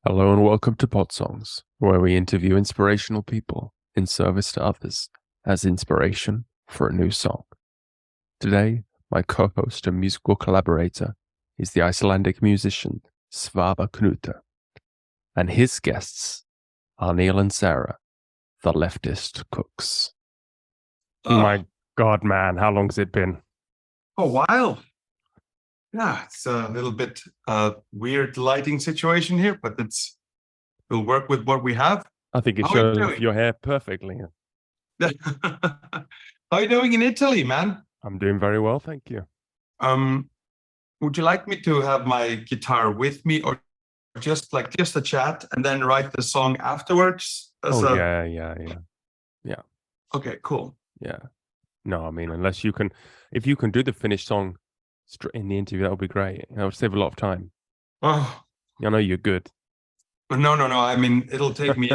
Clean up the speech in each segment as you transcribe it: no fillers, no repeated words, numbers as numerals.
Hello and welcome to Podsongs, where we interview inspirational people in service to others as inspiration for a new song. Today, my co-host and musical collaborator is the Icelandic musician Svavar Knútur, and his guests are Neil and Sarah, the Leftist Cooks. My God, man, how long has it been? A while. Yeah, it's a little bit weird lighting situation here, but we'll work with what we have. I think it shows your hair perfectly. How are you doing in Italy, man? I'm doing very well, thank you. Would you like me to have my guitar with me, or just a chat and then write the song afterwards? Yeah. Okay, cool. Yeah. No, I mean, if you can do the finished song in the interview, that would be great. That would save a lot of time. Oh, I know you're good. No. I mean, it'll take me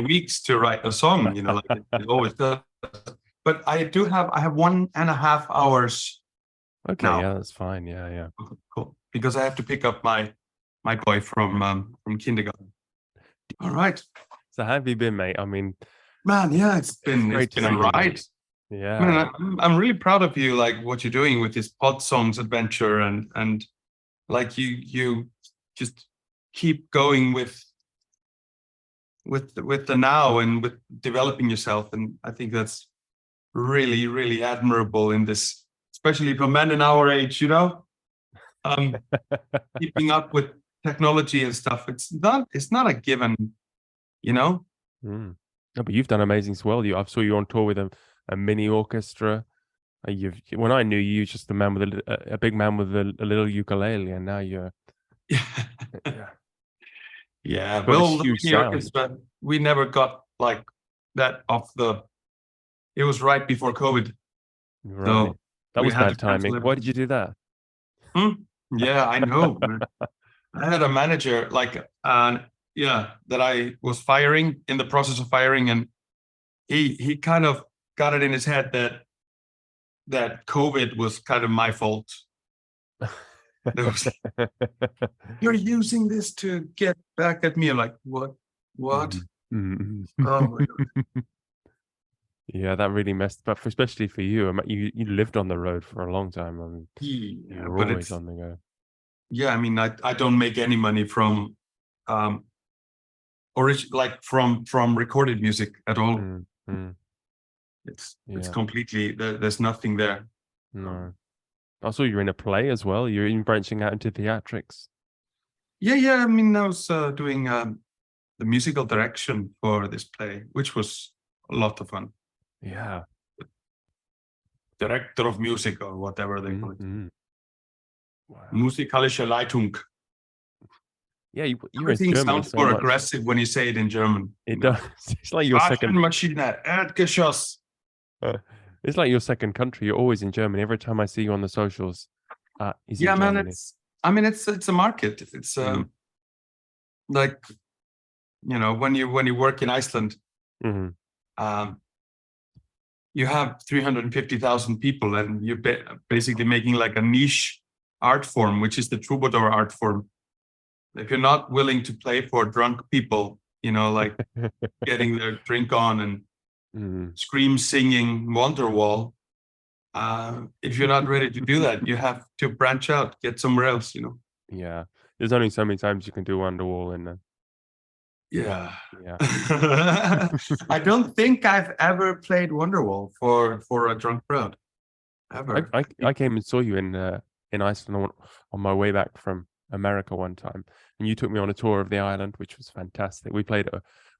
weeks to write a song. Like it always does. But I have 1.5 hours. Okay, now. yeah, that's fine. Yeah. Cool. Because I have to pick up my boy from kindergarten. All right. So how have you been, mate? I mean, man, yeah, it's been a ride. Yeah. Man, I'm really proud of you, like what you're doing with this Podsongs adventure, and like you just keep going with the now and with developing yourself, and I think that's really, really admirable in this, especially for men in our age, keeping up with technology and stuff. It's not a given, No, but you've done amazing as well. I saw you on tour with a mini orchestra. When I knew you, just a man with a big man with a little ukulele, and now you're yeah. Well, the mini orchestra, we never got like that off the. It was right before COVID, right. So that was bad timing. Why did you do that? Yeah, I know. I had a manager that I was firing, in the process of firing, and he kind of got it in his head that COVID was kind of my fault. You're using this to get back at me. I'm like, what? Mm-hmm. Oh my God. Yeah, that really messed up, especially for you. You lived on the road for a long time. I mean, you were always on the go. Yeah, I mean, I don't make any money from from recorded music at all. It's completely, there's nothing there. No. I saw you're in a play as well. You're even branching out into theatrics. Yeah. I mean, I was doing the musical direction for this play, which was a lot of fun. Yeah. Director of music, or whatever they call it. Wow. Musikalische Leitung. Yeah, you're Everything in Germany sounds more aggressive when you say it in German. It does. It's like your second. Erdgeschoss. It's like your second country. You're always in Germany. Every time I see you on the socials, is in Germany. It's a market. It's like, when you work in Iceland, you have 350,000 people, and you're basically making like a niche art form, which is the troubadour art form. If you're not willing to play for drunk people, like getting their drink on and scream singing Wonderwall, if you're not ready to do that, you have to branch out, get somewhere else, Yeah, there's only so many times you can do Wonderwall in there. Yeah. I don't think I've ever played Wonderwall for a drunk crowd. Ever. I came and saw you in Iceland on my way back from America one time, and you took me on a tour of the island, which was fantastic.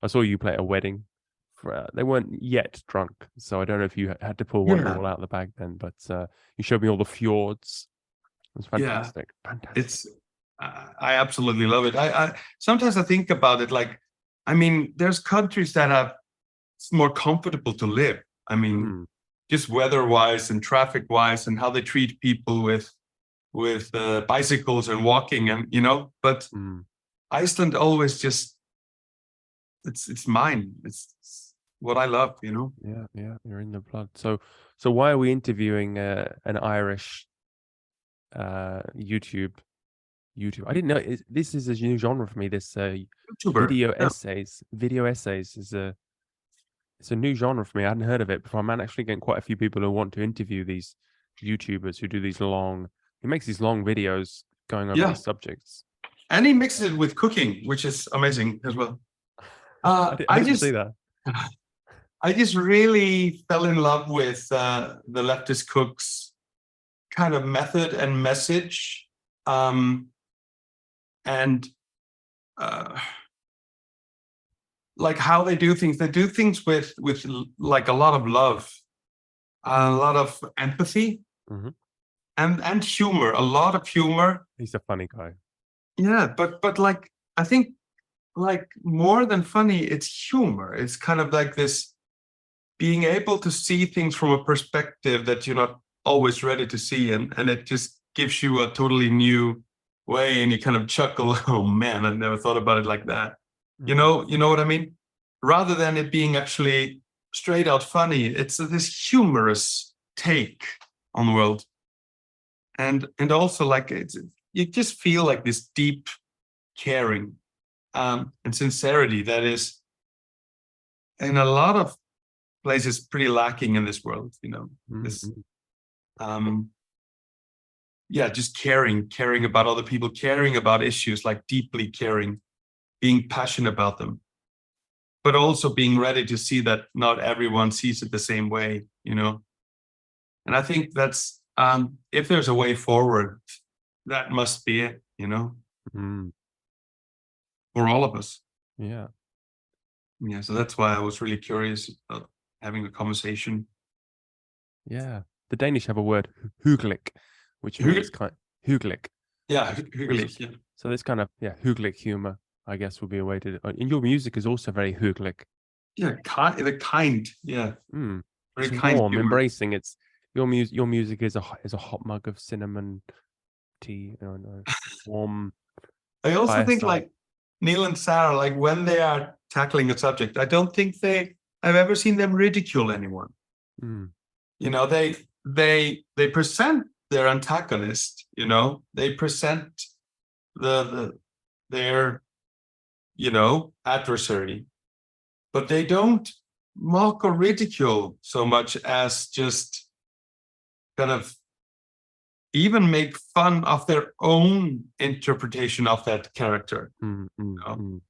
I saw you play at a wedding. They weren't yet drunk, so I don't know if you had to pull Wonderwall out of the bag then, but you showed me all the fjords. It was fantastic. Yeah. Fantastic. I absolutely love it. I sometimes I think about it, like, I mean, there's countries that it's more comfortable to live. I mean, just weather-wise and traffic-wise, and how they treat people with bicycles and walking, and but Iceland always just it's mine. It's what I love. Yeah, you're in the blood. So why are we interviewing an Irish YouTube YouTube. I didn't know this is a new genre for me. This YouTuber. video Yeah. essays. Video essays is it's a new genre for me. I hadn't heard of it before. I'm actually getting quite a few people who want to interview these YouTubers who do these long. He makes these long videos going over these subjects. And he mixes it with cooking, which is amazing as well. I didn't see that. I just really fell in love with the Leftist Cooks kind of method and message, and like how they do things. They do things with like a lot of love, a lot of empathy, and humor. A lot of humor. He's a funny guy. Yeah, but like I think like more than funny, it's humor. It's kind of like this being able to see things from a perspective that you're not always ready to see, and it just gives you a totally new way, and you kind of chuckle, oh man, I never thought about it like that. You know what I mean? Rather than it being actually straight out funny, it's this humorous take on the world. And also like you just feel like this deep caring and sincerity that is in a lot of places pretty lacking in this world, this just caring about other people, caring about issues, like deeply caring, being passionate about them, but also being ready to see that not everyone sees it the same way, And I think that's if there's a way forward, that must be it, for all of us. Yeah. So that's why I was really curious about having a conversation. Yeah, the Danish have a word hyggelik, which means hyggelik. Yeah, hyggelik. Yeah. So this kind of hyggelik humor, I guess, would be a way to. And your music is also very hyggelik. Yeah, the kind. Yeah. Very It's kind, warm, embracing. It's your music. Your music is a hot mug of cinnamon tea, warm. I also think like Neil and Sarah, like when they are tackling a subject, I don't think I've ever seen them ridicule anyone. They present their antagonist, they present their adversary, but they don't mock or ridicule so much as just kind of even make fun of their own interpretation of that character.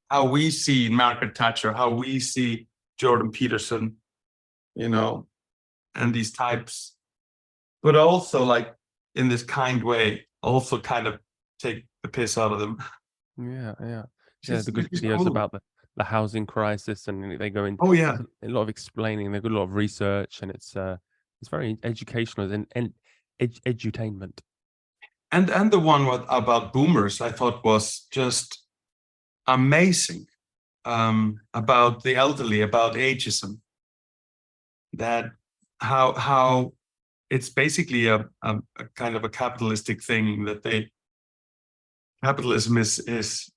How we see Margaret Thatcher, how we see Jordan Peterson, and these types, but also like in this kind way, also kind of take the piss out of them. Yeah. The good videos about the housing crisis, and they go into a lot of explaining. They've got a lot of research, and it's very educational and edutainment. And the one about boomers, I thought was just amazing, about the elderly, about ageism. That how it's basically a kind of a capitalistic thing that capitalism is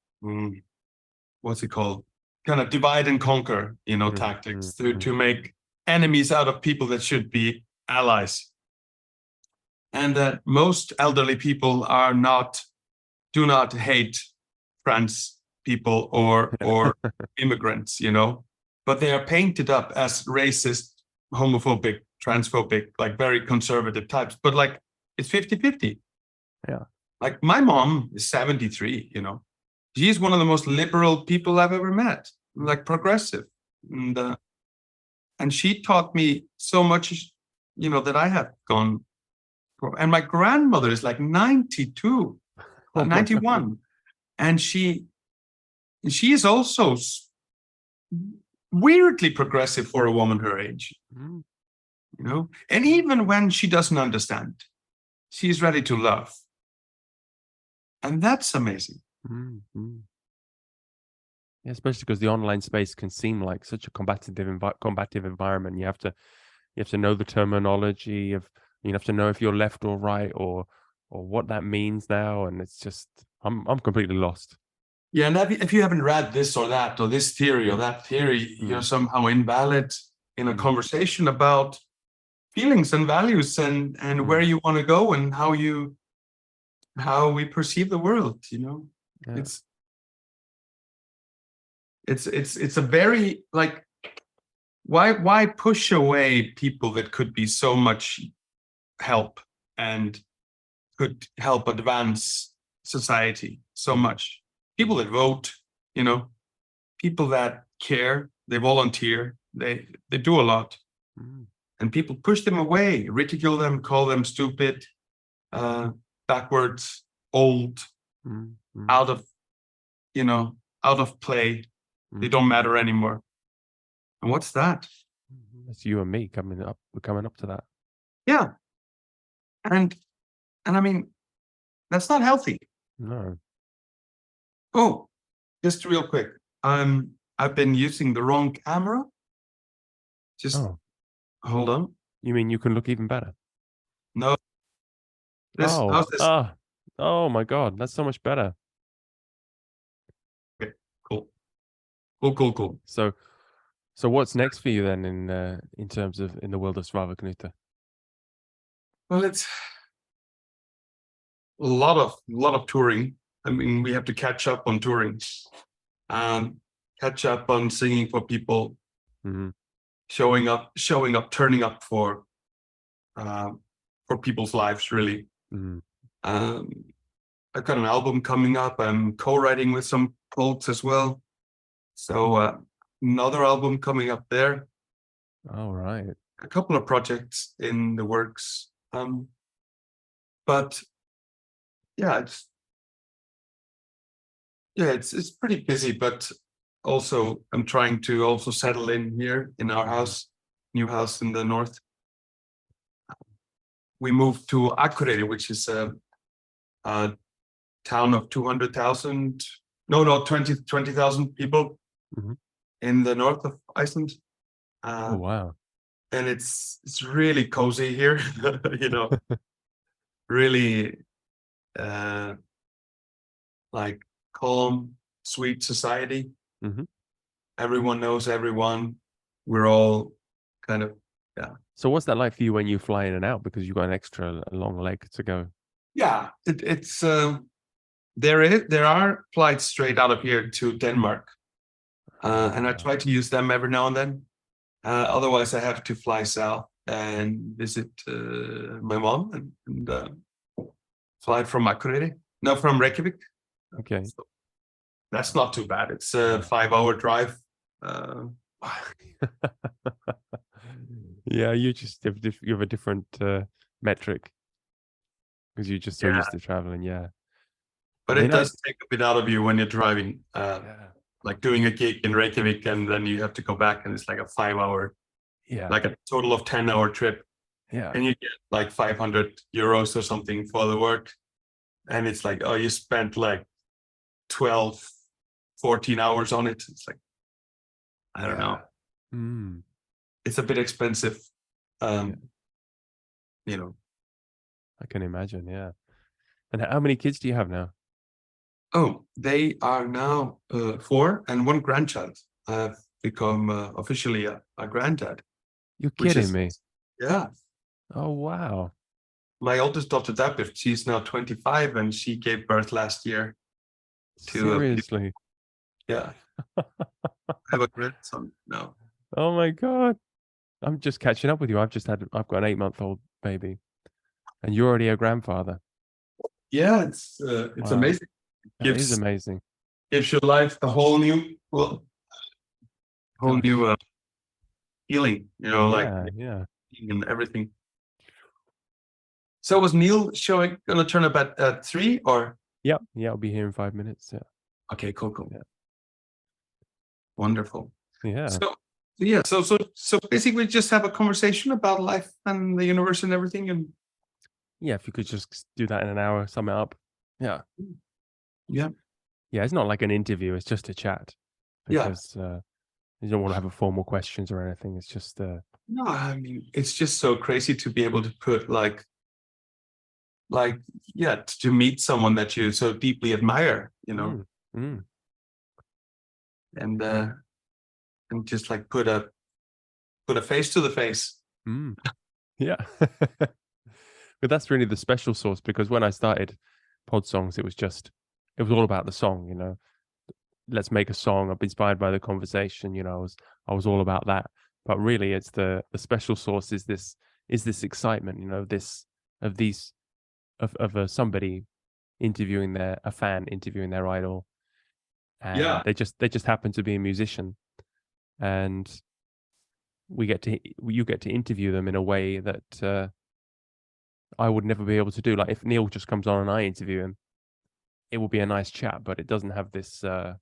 what's it called? Kind of divide and conquer, tactics to make enemies out of people that should be allies. And that most elderly people do not hate trans people or immigrants, but they are painted up as racist, homophobic, transphobic, like very conservative types. But like it's 50-50. Yeah. Like my mom is 73, She's one of the most liberal people I've ever met, like progressive. And she taught me so much, that I have gone. And my grandmother is like 92, 91. And she is also weirdly progressive for a woman her age, And even when she doesn't understand, she's ready to love. And that's amazing. Yeah, especially because the online space can seem like such a combative environment. You have to know the terminology of. You have to know if you're left or right or what that means now, and it's just I'm completely lost. Yeah, and if you haven't read this or that or this theory or that theory, you're somehow invalid in a conversation about feelings and values and where you want to go and how you how we perceive the world. Yeah. It's a very like, why push away people that could be so much help and could help advance society so much? People that vote, people that care, they volunteer, they do a lot. And people push them away, ridicule them, call them stupid, backwards, old, out of play. They don't matter anymore. And what's that? That's you and me coming up. We're coming up to that. Yeah. And I mean, that's not healthy. No. Oh, just real quick. I've been using the wrong camera. Just hold on. You mean you can look even better? No. How's this? Oh my God, that's so much better. Okay, cool. So what's next for you then in terms of in the world of Svavar Knútur? Well, it's a lot of touring. I mean, we have to catch up on touring, catch up on singing for people, showing up, turning up for people's lives, really. I've got an album coming up. I'm co-writing with some folks as well. So another album coming up there. All right. A couple of projects in the works. But yeah, it's pretty busy, but also I'm trying to also settle in here in our house, new house in the north. We moved to Akureyri, which is a town of 20,000 people in the north of Iceland. Oh wow. And it's really cozy here, really like calm, sweet society. Everyone knows everyone. We're all kind of, yeah. So what's that like for you when you fly in and out, because you've got an extra long leg to go? Yeah, it's there are flights straight out of here to Denmark, and I try to use them every now and then. Otherwise, I have to fly south and visit my mom and fly from Akureyri. No, from Reykjavik. Okay. So that's not too bad. It's a 5-hour drive. Yeah, you have a different metric because you're just so used to traveling. Yeah. But it does take a bit out of you when you're driving. Like doing a gig in Reykjavik, and then you have to go back, and it's like a 5-hour, like a total of 10-hour trip. Yeah. And you get like 500 euros or something for the work. And it's like, oh, you spent like 12, 14 hours on it. It's like, I don't know. It's a bit expensive. I can imagine. Yeah. And how many kids do you have now? Oh, they are now 4 and 1 grandchild. I've become officially a granddad. You're kidding me? Yeah. Oh, wow. My oldest daughter, Dabbert, she's now 25, and she gave birth last year. Seriously? Yeah. I have a grandson now. Oh my God. I'm just catching up with you. I've got an 8-month-old baby, and you're already a grandfather. Yeah, it's amazing. It is amazing. Gives your life a whole new, feeling, and everything. So was Neil gonna turn up at 3 or? Yeah, I'll be here in 5 minutes. Yeah. Okay, cool. Yeah. Wonderful. Yeah. So basically just have a conversation about life and the universe and everything. And yeah, if you could just do that in an hour, sum it up. Yeah. Yeah. Yeah, it's not like an interview, it's just a chat. Because you don't want to have a formal questions or anything. It's just no, I mean, it's just so crazy to be able to put to meet someone that you so deeply admire, and just like put a face to the face. Yeah. But that's really the special sauce, because when I started Podsongs, it was all about the song, you know. Let's make a song. I'm inspired by the conversation, you know. I was all about that. But really, it's the special sauce is this excitement, you know, of somebody interviewing a fan interviewing their idol, and they just happen to be a musician, and you get to interview them in a way that I would never be able to do. Like if Neil just comes on and I interview him, it will be a nice chat, but it doesn't have this, you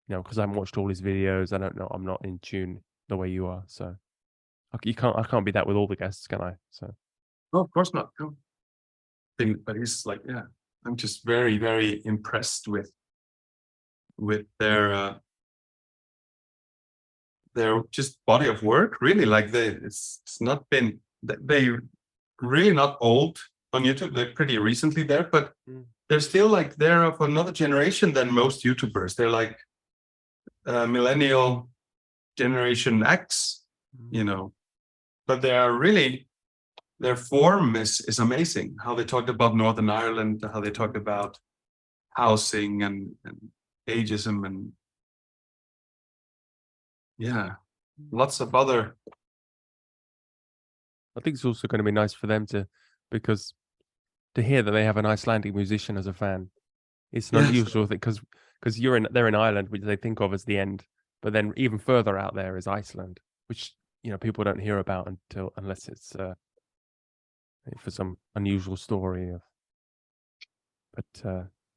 know, because I haven't watched all his videos. I don't know. I'm not in tune the way you are. So I can't be that with all the guests, can I? So. No, of course not. No. But it's like, yeah, I'm just very, very impressed with their just body of work. Really, like it's not been, they really not old on YouTube. They're pretty recently there, but they're still like they're of another generation than most YouTubers. They're like millennial Generation X, you know, but they are really, their form is amazing. How they talked about Northern Ireland, how they talked about housing and ageism, and lots of other. I think it's also going to be nice for them because to hear that they have an Icelandic musician as a fan, it's an unusual thing because they're in Ireland, which they think of as the end, but then even further out there is Iceland, which, you know, people don't hear about unless it's for some unusual story of. But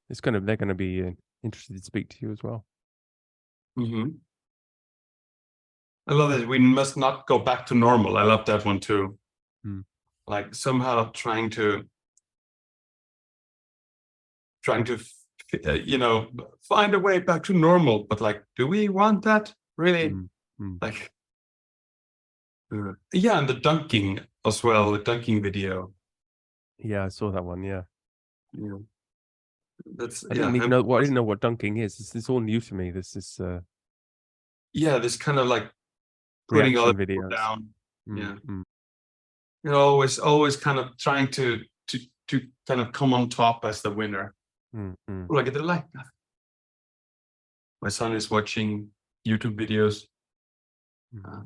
they're going to be interested to speak to you as well. Mm-hmm. I love it. We must not go back to normal. I love that one too. Like somehow trying to you know, find a way back to normal, but like, do we want that really? Like, and the dunking as well, the dunking video. Yeah, I saw that one. Yeah. That's. I didn't even know. I didn't know what dunking is. This is all new to me. This is. This kind of like putting other people down. You know, always kind of trying to kind of come on top as the winner. Like they like that. My son is watching YouTube videos. I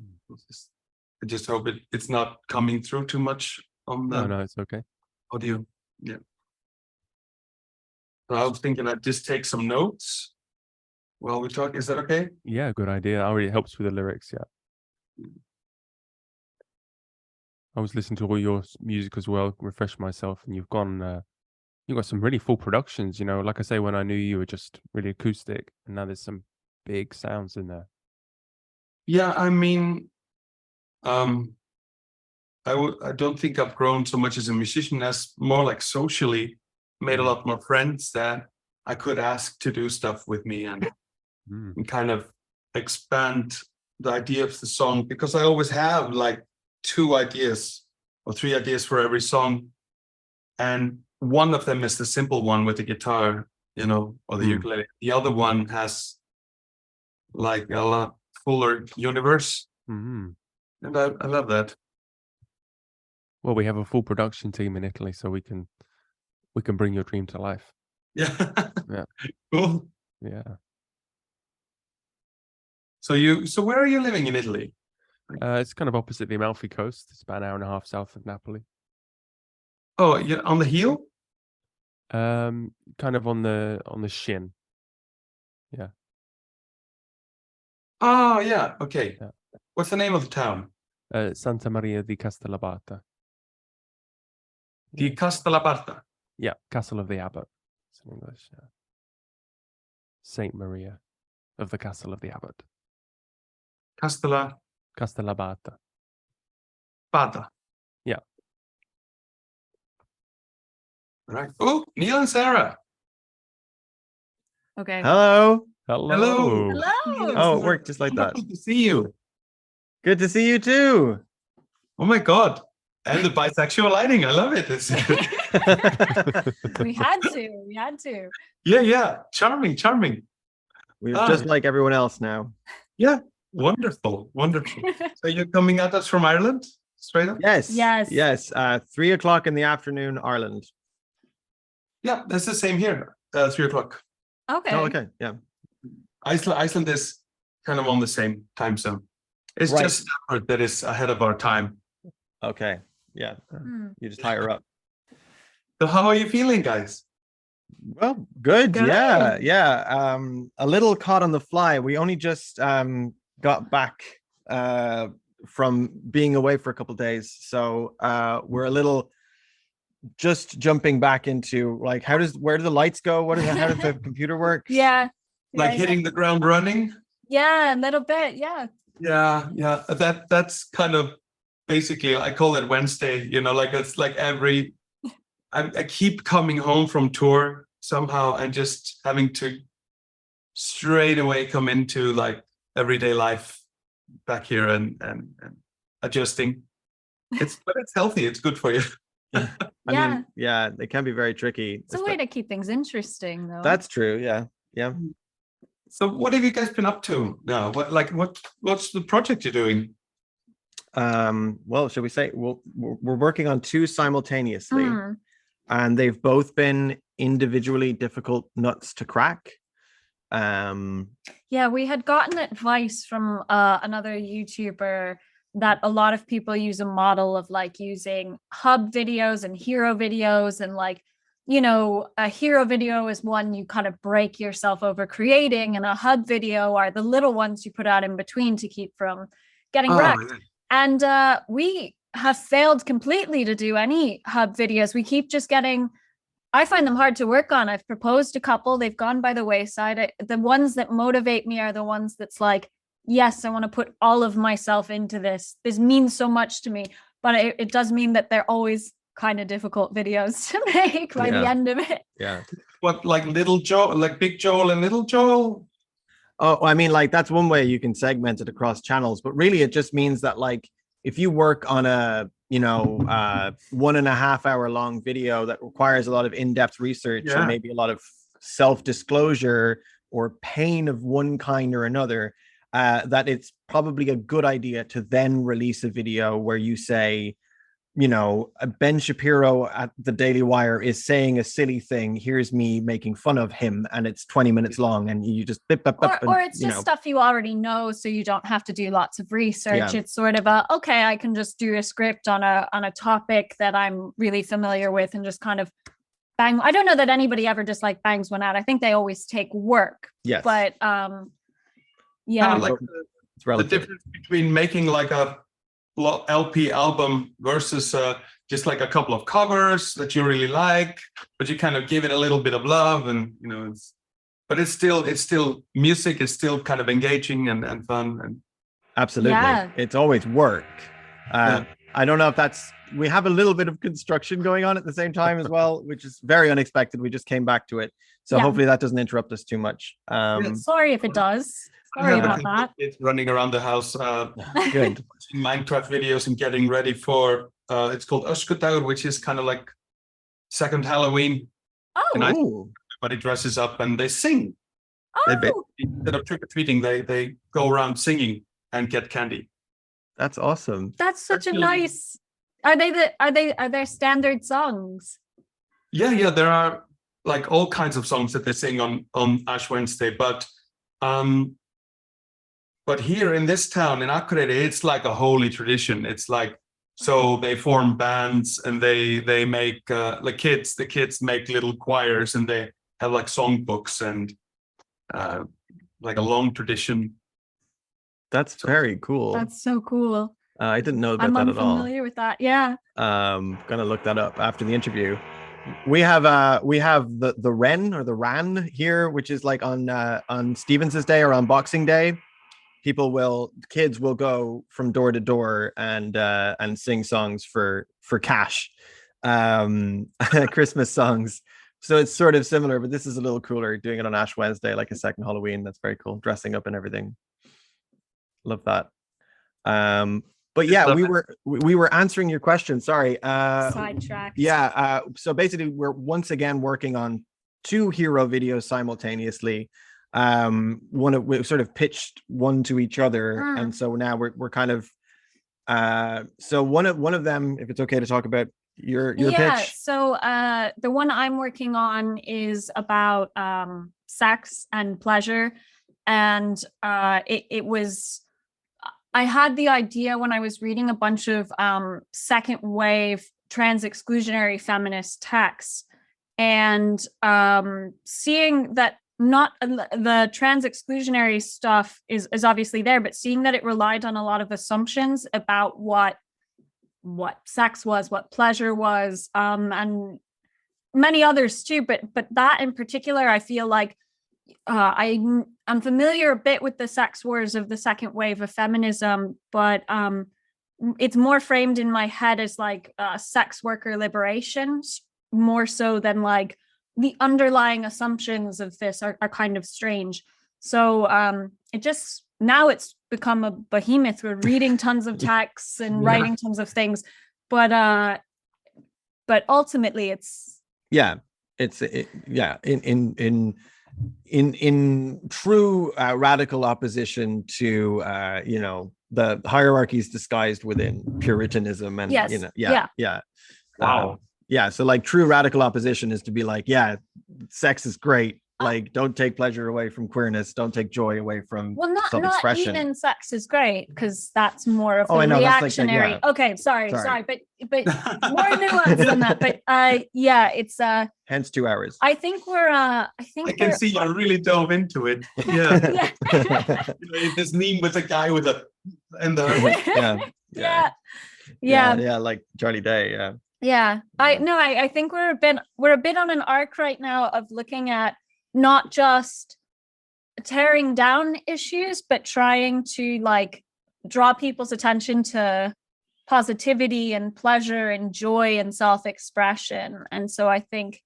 just hope it's not coming through too much on the. No, it's okay. Audio. Yeah. So I was thinking I'd just take some notes while we talk. Is that okay? Yeah, good idea. Already helps with the lyrics. Yeah. I was listening to all your music as well, refresh myself, and you've got some really full productions, you know. Like I say, when I knew you were just really acoustic, and now there's some big sounds in there. Yeah, I mean, I don't think I've grown so much as a musician, as more like socially made a lot more friends that I could ask to do stuff with me and kind of expand the idea of the song, because I always have like 2 ideas or 3 ideas for every song, and one of them is the simple one with the guitar, you know, or the ukulele. The other one has like a lot fuller universe, and I love that. Well, we have a full production team in Italy, so we can bring your dream to life. Yeah. Cool. Yeah. So where are you living in Italy? It's kind of opposite the Amalfi Coast. It's about an hour and a half south of Napoli. Oh, yeah, on the heel? Kind of on the shin. Yeah. Oh, yeah. Okay. Yeah. What's the name of the town? Santa Maria di Castellabate. Di Castellabate. Yeah, Castle of the Abbot. It's in English. Yeah. Saint Maria of the Castle of the Abbot. Castellabate. Bata. Yeah. Right. Oh, Neil and Sarah. Okay. Hello. Hello. Oh, it worked just like that. Good to see you. Good to see you too. Oh my God. And the bisexual lighting. I love it. We had to. Yeah. Charming. We're just like everyone else now. Yeah. Wonderful. So you're coming at us from Ireland? Straight up? Yes. 3 o'clock in the afternoon, Ireland. Yeah, that's the same here. 3:00. Okay. Oh, okay. Yeah. Iceland is kind of on the same time zone. It's Right. just Stafford that is ahead of our time. Okay. Yeah. Hmm. You just higher up. So how are you feeling, guys? Well, good. Good. Yeah. Yeah. A little caught on the fly. We only just got back from being away for a couple of days. So we're a little just jumping back into like where do the lights go? How does the computer work? Yeah. Like hitting the ground running? Yeah, a little bit. Yeah. Yeah. That's kind of basically, I call it Wednesday, like it's like I keep coming home from tour somehow and just having to straight away come into like everyday life back here and adjusting. But it's healthy. It's good for you. I mean, yeah, they can be very tricky. It's a way to keep things interesting, though. That's true. Yeah. Yeah. So what have you guys been up to now? What's the project you're doing? Well, should we say we're working on two simultaneously, Mm. and they've both been individually difficult nuts to crack. Yeah, we had gotten advice from another YouTuber that a lot of people use a model of like using hub videos and hero videos, and like, a hero video is one you kind of break yourself over creating, and a hub video are the little ones you put out in between to keep from getting wrecked. Yeah. And we have failed completely to do any hub videos. We keep just I find them hard to work on. I've proposed a couple. They've gone by the wayside. The ones that motivate me are the ones that's like, yes, I want to put all of myself into this. This means so much to me. But it does mean that they're always kind of difficult videos to make by the end of it. Yeah. What, like Little Joel, like Big Joel and Little Joel? Oh, I mean, like that's one way you can segment it across channels, but really it just means that like if you work on a 1.5 hour long video that requires a lot of in-depth research and maybe a lot of self-disclosure or pain of one kind or another, that it's probably a good idea to then release a video where you say, Ben Shapiro at the Daily Wire is saying a silly thing. Here's me making fun of him, and it's 20 minutes long, and you just or it's just stuff you already know, so you don't have to do lots of research. It's sort of okay, I can just do a script on a topic that I'm really familiar with and just kind of bang. I don't know that anybody ever just like bangs one out. I think they always take work. Yes. But Kind of like the difference between making like a LP album versus just like a couple of covers that you really like, but you kind of give it a little bit of love, and it's still music is still kind of engaging and fun. And absolutely, it's always work. I don't know if we have a little bit of construction going on at the same time as well, which is very unexpected. We just came back to it, so hopefully that doesn't interrupt us too much. Sorry if it does. Sorry about that. It's running around the house, good Minecraft videos and getting ready for it's called Öskudagur, which is kind of like second Halloween. And everybody dresses up and they sing. Instead of trick-or-treating, they go around singing and get candy. That's awesome. That's such a nice. Are there standard songs? Yeah, there are like all kinds of songs that they sing on Ash Wednesday, but here in this town in Akureyri, it's like a holy tradition. It's like, so they form bands and they make the kids make little choirs, and they have like songbooks and like a long tradition. That's very cool. That's so cool. I didn't know about I'm that at all. I'm unfamiliar with that. Yeah. Gonna look that up after the interview. We have the Ren or the Ran here, which is like on Stevens's Day or on Boxing Day. Kids will go from door to door and sing songs for cash, Christmas songs. So it's sort of similar, but this is a little cooler, doing it on Ash Wednesday, like a second Halloween. That's very cool. Dressing up and everything. Love that. But yeah, we were answering your question. Sorry. Sidetracked. Yeah. So basically, we're once again working on two hero videos simultaneously. We sort of pitched one to each other, and so now we're kind of. So one of them, if it's okay to talk about, your pitch. So the one I'm working on is about sex and pleasure, and it was, I had the idea when I was reading a bunch of second wave trans exclusionary feminist texts, and seeing that not the trans exclusionary stuff is obviously there, but seeing that it relied on a lot of assumptions about what sex was, what pleasure was, and many others too, but that in particular, I feel like I'm familiar a bit with the sex wars of the second wave of feminism, but it's more framed in my head as like sex worker liberation, more so than like the underlying assumptions of this are kind of strange. So it just, now it's become a behemoth. We're reading tons of texts and writing tons of things, but ultimately it's in true radical opposition to the hierarchies disguised within Puritanism and so like true radical opposition is to be like, sex is great, like don't take pleasure away from queerness, don't take joy away from self-expression. Not even sex is great, because that's more of the reactionary. Like okay, sorry, but more nuance than that. But it's hence 2 hours. I think I can see I really dove into it. Yeah. This meme with a guy with a like Charlie Day. I think we're a bit on an arc right now of looking at not just tearing down issues, but trying to like draw people's attention to positivity and pleasure and joy and self-expression. And so I think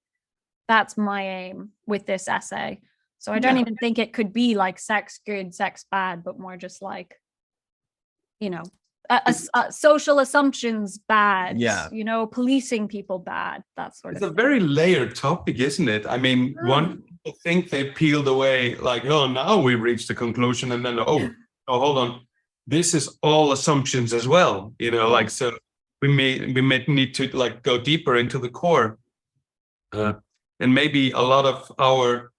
that's my aim with this essay. So I don't even think it could be like sex good, sex bad, but more just like, social assumptions bad, policing people bad, that sort of thing. It's a very layered topic, isn't it? I mean, one people think they peeled away, like, oh, now we reached the conclusion, and then oh, hold on, this is all assumptions as well, like, so we may need to like go deeper into the core, and maybe a lot of our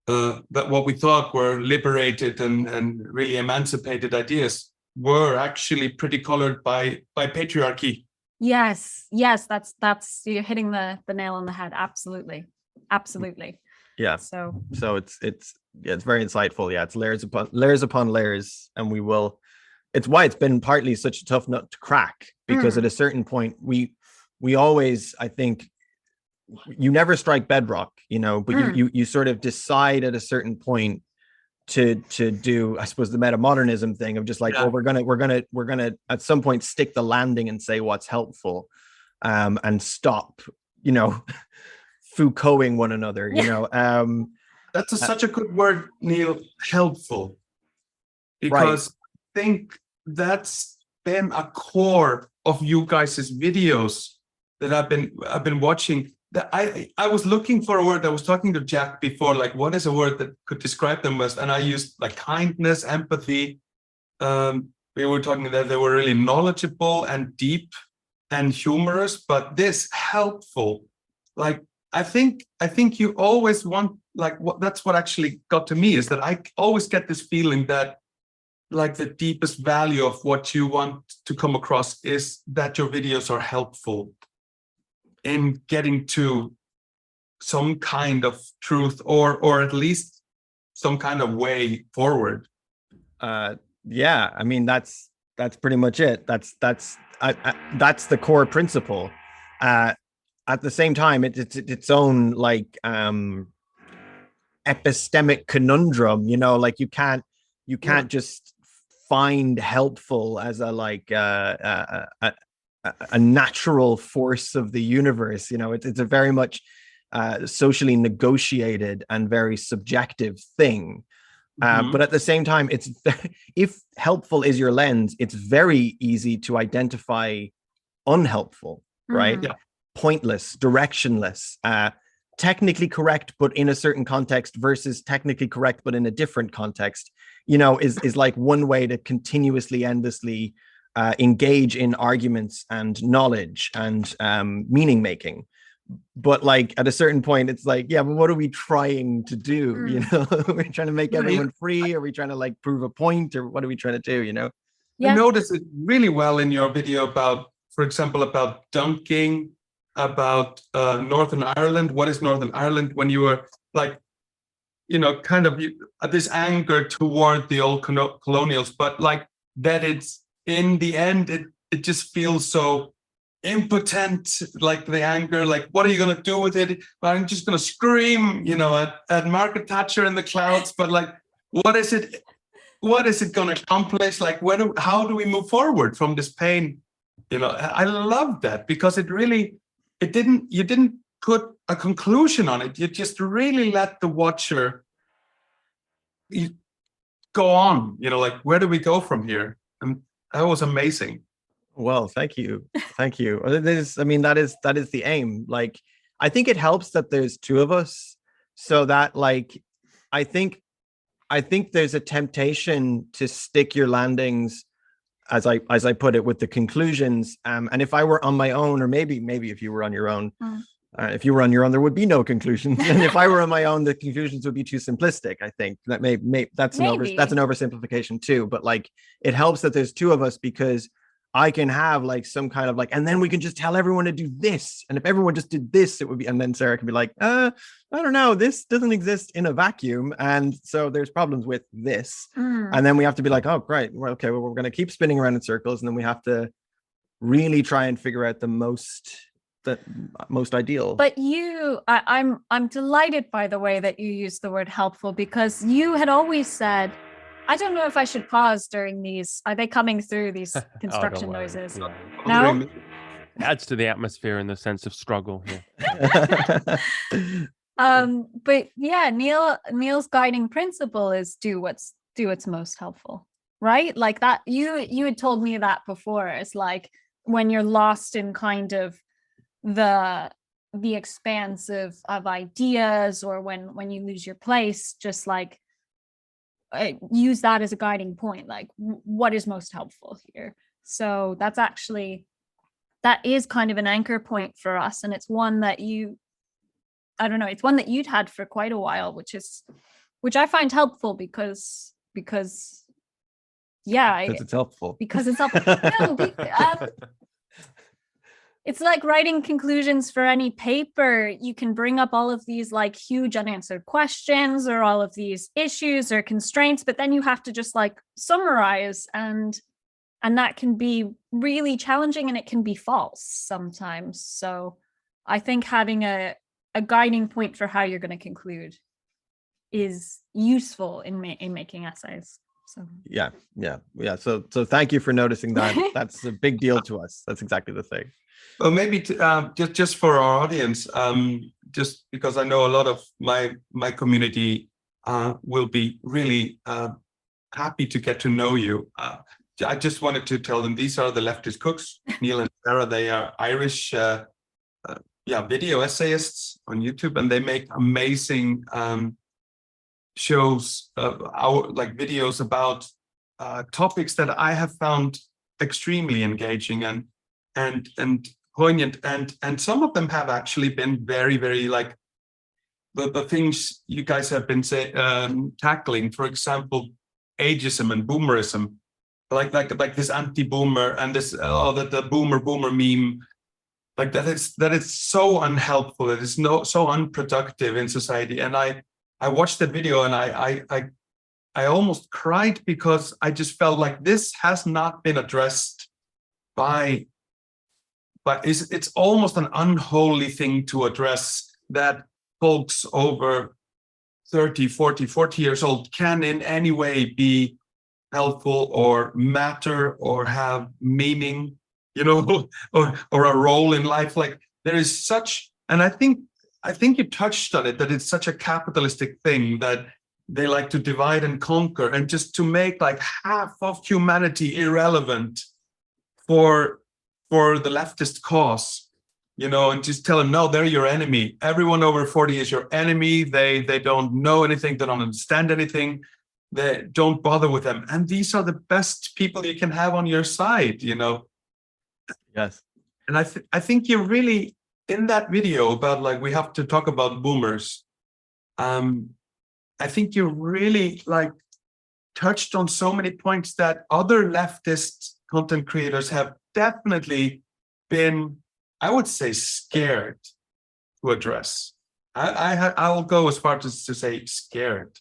that what we thought were liberated and really emancipated ideas were actually pretty colored by patriarchy. Yes, that's you're hitting the nail on the head. Absolutely. Yeah. So it's very insightful. Yeah, it's layers upon layers, and it's why it's been partly such a tough nut to crack, because at a certain point we always, I think, you never strike bedrock, but you sort of decide at a certain point to do, I suppose, the metamodernism thing of just like, we're gonna at some point stick the landing and say what's helpful, and stop, Foucaulting one another, That's such a good word, Neil, helpful, because I think that's been a core of you guys' videos that I've been watching. I was looking for a word. I was talking to Jack before, like, what is a word that could describe them best? And I used like kindness, empathy. We were talking that they were really knowledgeable and deep and humorous, but this helpful. Like, I think you always want, like, that's what actually got to me, is that I always get this feeling that like the deepest value of what you want to come across is that your videos are helpful in getting to some kind of truth, or at least some kind of way forward. I mean, that's pretty much it. That's the core principle. At the same time, it's its own like epistemic conundrum. Like you can't just find helpful as a like a natural force of the universe. It's a very much socially negotiated and very subjective thing. But at the same time, if helpful is your lens, it's very easy to identify unhelpful, right? Yeah. Pointless, directionless, technically correct, but in a certain context versus technically correct, but in a different context, is like one way to continuously, endlessly engage in arguments and knowledge and meaning making. But like at a certain point, it's like, yeah, but what are we trying to do? You know, are we trying to make everyone free? Are we trying to like prove a point, or what are we trying to do? You know, I noticed it really well in your video about, for example, about dunking, about Northern Ireland. What is Northern Ireland? When you were like, you know, kind of this anger toward the old colonials, but like that it's in the end, it just feels so impotent, like the anger, like what are you going to do with it? I'm just going to scream, you know, at Margaret Thatcher in the clouds, but like, what is it going to accomplish? Like, how do we move forward from this pain? You know, I love that because you didn't put a conclusion on it. You just really let the watcher go on, you know, like, where do we go from here? And that was amazing. Well, thank you. Thank you. That is the aim. Like, I think it helps that there's two of us, so that like, I think there's a temptation to stick your landings, as I put it, with the conclusions. And if I were on my own, or maybe if you were on your own, if you were on your own, there would be no conclusions. And if I were on my own, the conclusions would be too simplistic. I think that that's an oversimplification too. But like, it helps that there's two of us, because I can have like some kind of like, and then we can just tell everyone to do this. And if everyone just did this, it would be, and then Sarah can be like, I don't know, this doesn't exist in a vacuum. And so there's problems with this. And then we have to be like, oh, great. Well, okay, well, we're going to keep spinning around in circles. And then we have to really try and figure out the most ideal. But I'm delighted by the way that you use the word helpful, because you had always said, I don't know if I should pause during these. Are they coming through, these construction noises? Yeah. No? It adds to the atmosphere and the sense of struggle here. But yeah, Neil's guiding principle is do what's most helpful, right? Like that, you had told me that before. It's like when you're lost in kind of the expanse of ideas, or when you lose your place, just like use that as a guiding point, like what is most helpful here. So that is kind of an anchor point for us, and it's one that it's one that you'd had for quite a while, which I find helpful because it's helpful. It's like writing conclusions for any paper. You can bring up all of these like huge unanswered questions, or all of these issues or constraints, but then you have to just like summarize, and that can be really challenging, and it can be false sometimes. So I think having a guiding point for how you're going to conclude is useful in making essays. So yeah. So thank you for noticing that. That's a big deal to us. That's exactly the thing. Well, maybe just for our audience, just because I know a lot of my community will be really happy to get to know you. I just wanted to tell them these are the Leftist Cooks, Neil and Sarah. They are Irish video essayists on YouTube, and they make amazing shows, videos about topics that I have found extremely engaging and poignant, and some of them have actually been very, very like the things you guys have been tackling. For example, ageism and boomerism, like this anti-boomer and this the boomer meme, like that is so unhelpful. It is so unproductive in society. And I watched the video and I almost cried, because I just felt like this has not been addressed but it's almost an unholy thing to address, that folks over 30, 40 years old can in any way be helpful or matter or have meaning, you know, or a role in life. Like there is such, and I think you touched on it, that it's such a capitalistic thing that they like to divide and conquer, and just to make like half of humanity irrelevant for the leftist cause, you know, and just tell them, no, they're your enemy. Everyone over 40 is your enemy. They don't know anything. They don't understand anything. they don't bother with them. And these are the best people you can have on your side, you know? Yes. And I think you're really in that video about like, we have to talk about boomers. I think you really like touched on so many points that other leftist content creators have definitely been, I would say, scared to address. I will go as far as to say scared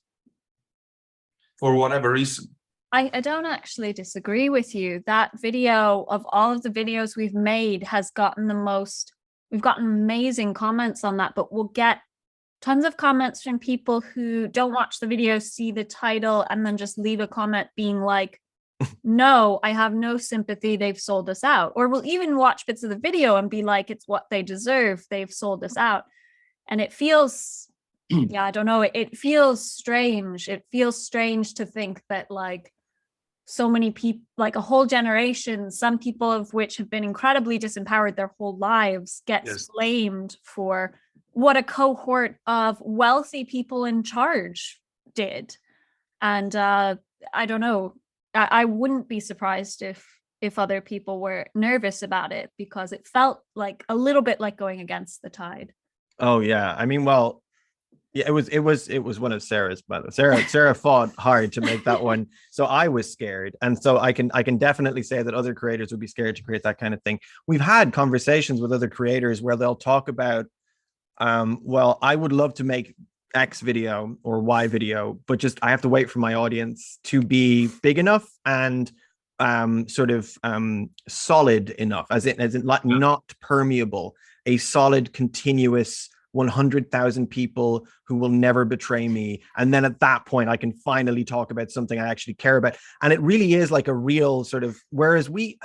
for whatever reason. I don't actually disagree with you. That video, of all of the videos we've made, has gotten the most. We've gotten amazing comments on that, but we'll get tons of comments from people who don't watch the video, see the title, and then just leave a comment being like, no, I have no sympathy, they've sold us out. Or we'll even watch bits of the video and be like, it's what they deserve, they've sold us out. And it feels, yeah, I don't know, it feels strange. It feels strange to think that like so many people, like a whole generation, some people of which have been incredibly disempowered their whole lives, gets blamed for what a cohort of wealthy people in charge did. And I don't know, I wouldn't be surprised if other people were nervous about it, because it felt like a little bit like going against the tide. Oh yeah, I mean, well, yeah, it was one of Sarah's, but Sarah fought hard to make that one, so I was scared, and so I can definitely say that other creators would be scared to create that kind of thing. We've had conversations with other creators where they'll talk about, well, I would love to make X video or Y video, but just I have to wait for my audience to be big enough and sort of solid enough, as in like not permeable, a solid, continuous 100,000 people who will never betray me. And then at that point, I can finally talk about something I actually care about. And it really is like a real sort of, whereas we,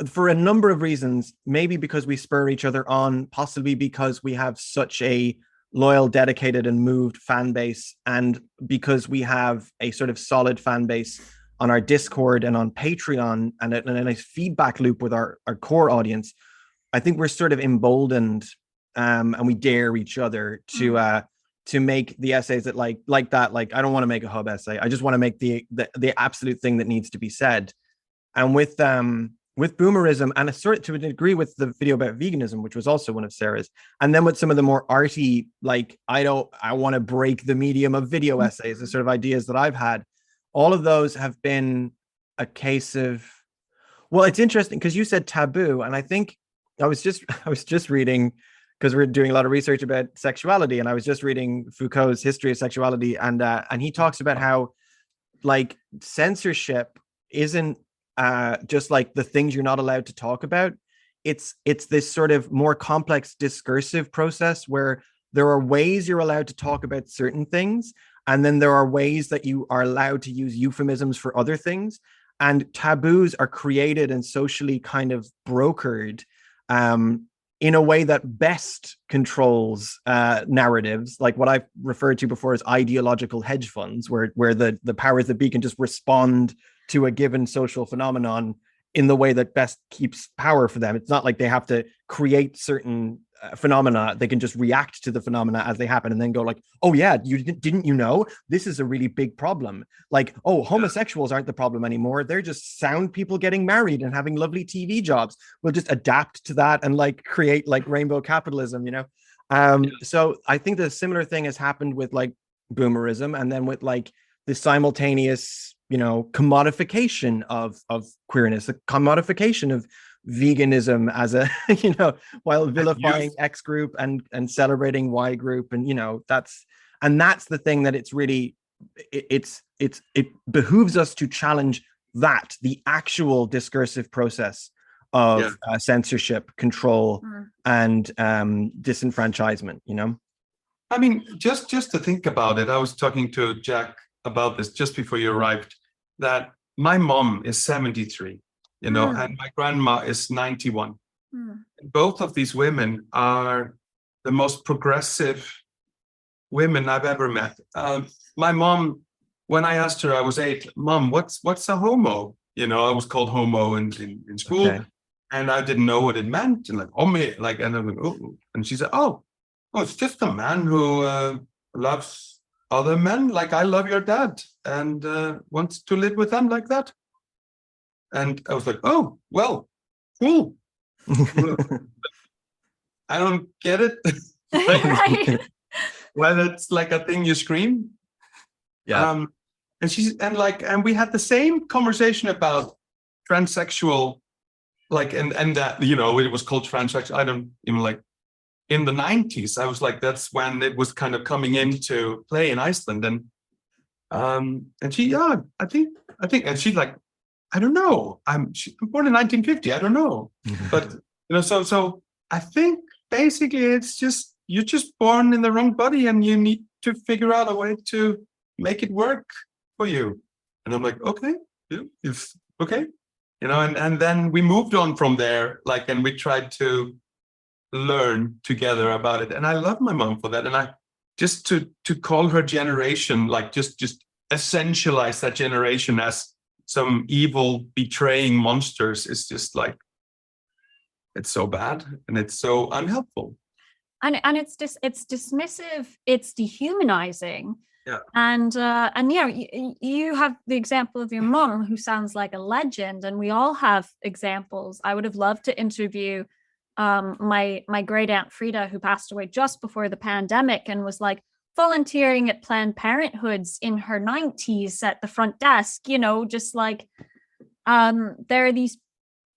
for a number of reasons, maybe because we spur each other on, possibly because we have such a loyal, dedicated, and moved fan base, and because we have a sort of solid fan base on our Discord and on Patreon, and a nice feedback loop with our core audience, I think we're sort of emboldened, and we dare each other to make the essays that like that. Like, I don't want to make a hub essay. I just want to make the absolute thing that needs to be said. And with boomerism, and a sort to a degree with the video about veganism, which was also one of Sarah's, and then with some of the more arty, like I want to break the medium of video essays, the sort of ideas that I've had, all of those have been a case of, well, it's interesting because you said taboo, and I think I was just reading, because we're doing a lot of research about sexuality, and I was just reading Foucault's History of Sexuality, and he talks about how like censorship isn't just like the things you're not allowed to talk about. It's this sort of more complex discursive process where there are ways you're allowed to talk about certain things, and then there are ways that you are allowed to use euphemisms for other things. And taboos are created and socially kind of brokered in a way that best controls narratives, like what I've referred to before as ideological hedge funds, where the powers that be can just respond to a given social phenomenon in the way that best keeps power for them. It's not like they have to create certain phenomena. They can just react to the phenomena as they happen and then go like, oh yeah, didn't you know this is a really big problem? Like, oh, homosexuals aren't the problem anymore. They're just sound people getting married and having lovely TV jobs. We'll just adapt to that and like create like rainbow capitalism, you know? So I think the similar thing has happened with like boomerism, and then with like the simultaneous, you know, commodification of queerness, a commodification of veganism as a, you know, while vilifying X group and celebrating Y group. And, you know, that's the thing that it's really, it behooves us to challenge that, the actual discursive process of censorship, control, and disenfranchisement, you know? I mean, just to think about it, I was talking to Jack about this just before you arrived, that my mom is 73, you know, and my grandma is 91. Both of these women are the most progressive women I've ever met. My mom, when I asked her, I was 8, Mom, what's a homo? You know, I was called homo in school, and I didn't know what it meant. And like, and I'm like, oh, and she said, oh, it's just a man who loves other men, like I love your dad and want to live with them like that. And I was like, oh, well, cool. I don't get it. Right. Whether it's like a thing you scream. Yeah. And we had the same conversation about transsexual, like, and that, you know, it was called transsexual. I don't even like, in the 90s, I was like, that's when it was kind of coming into play in Iceland. And she, yeah, I think, and she's like, I don't know. I'm born in 1950. I don't know. But, you know, so I think basically it's just, you're just born in the wrong body and you need to figure out a way to make it work for you. And I'm like, okay, it's okay. You know, and then we moved on from there, like, and we tried to learn together about it. And I love my mom for that. And I just to call her generation, like just essentialize that generation as some evil betraying monsters is just like, it's so bad and it's so unhelpful. And it's dismissive, it's dehumanizing. Yeah. And yeah, you have the example of your mom who sounds like a legend, and we all have examples. I would have loved to interview my great aunt Frida, who passed away just before the pandemic and was like volunteering at Planned Parenthoods in her 90s at the front desk, you know, just like there are these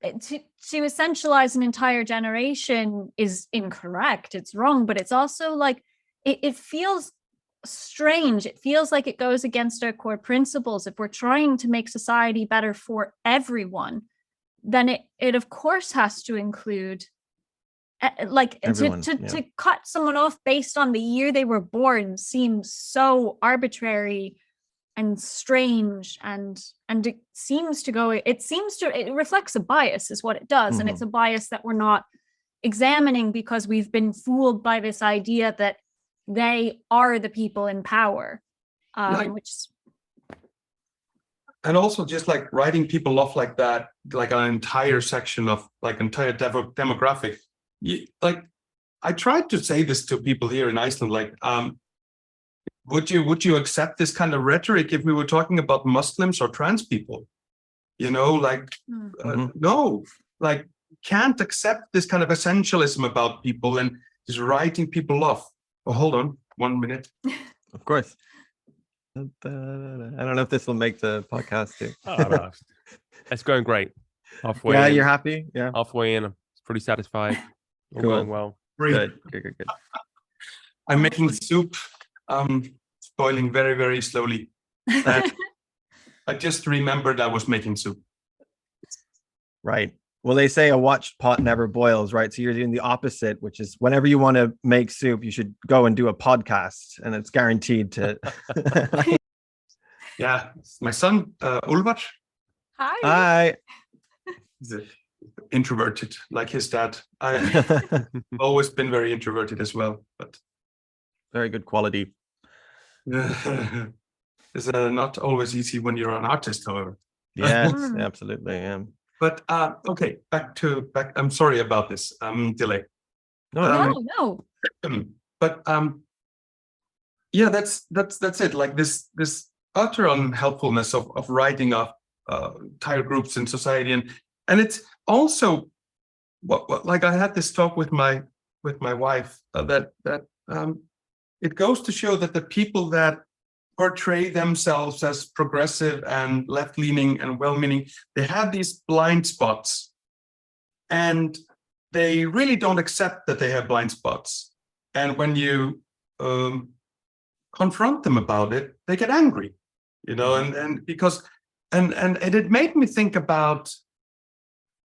to essentialize an entire generation is incorrect. It's wrong, but it's also like it feels strange. It feels like it goes against our core principles. If we're trying to make society better for everyone, then it of course has to include like everyone, to cut someone off based on the year they were born seems so arbitrary and strange, and it reflects a bias is what it does. And it's a bias that we're not examining because we've been fooled by this idea that they are the people in power, and also just like writing people off like that, like an entire section of like entire demographic. Like I tried to say this to people here in Iceland, like would you accept this kind of rhetoric if we were talking about Muslims or trans people? You know, like no, like can't accept this kind of essentialism about people and just writing people off. Oh, hold on 1 minute. Of course. I don't know if this will make the podcast too. Oh, no. It's going great. Halfway. Yeah, in. You're happy. Yeah. Halfway in, I'm pretty satisfied. All Cool. going well. Good. I'm making soup, boiling very, very slowly. I just remembered I was making soup. Right. Well, they say a watched pot never boils, right? So you're doing the opposite, which is whenever you want to make soup, you should go and do a podcast, and it's guaranteed to. Yeah, my son Ulvar. Hi. He's introverted, like his dad. I've always been very introverted as well, but very good quality. It's not always easy when you're an artist, however. Yes, absolutely. Yeah. But okay, back. I'm sorry about this delay. No. But yeah, that's it. Like this utter unhelpfulness of writing off entire groups in society, and it's also what like I had this talk with my wife that it goes to show that the people that portray themselves as progressive and left-leaning and well-meaning, they have these blind spots, and they really don't accept that they have blind spots. And when you confront them about it, they get angry, you know, and because and it made me think about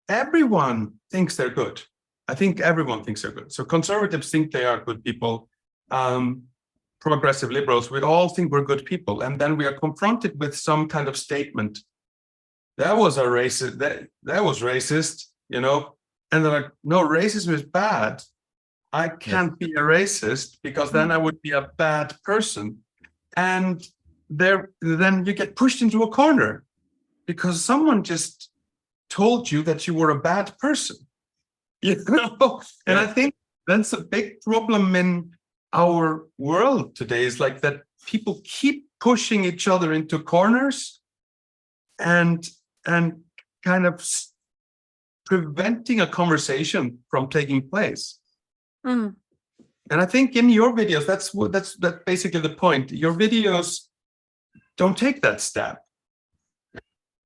everyone thinks they're good. I think everyone thinks they're good. So conservatives think they are good people. Progressive liberals, we all think we're good people, and then we are confronted with some kind of statement that was a racist, that was racist, you know, and they're like, no, racism is bad. I can't be a racist because then I would be a bad person, and then you get pushed into a corner because someone just told you that you were a bad person, you know. And I think that's a big problem in our world today, is like that people keep pushing each other into corners and kind of preventing a conversation from taking place. Mm. And I think in your videos, that's basically the point. Your videos don't take that step.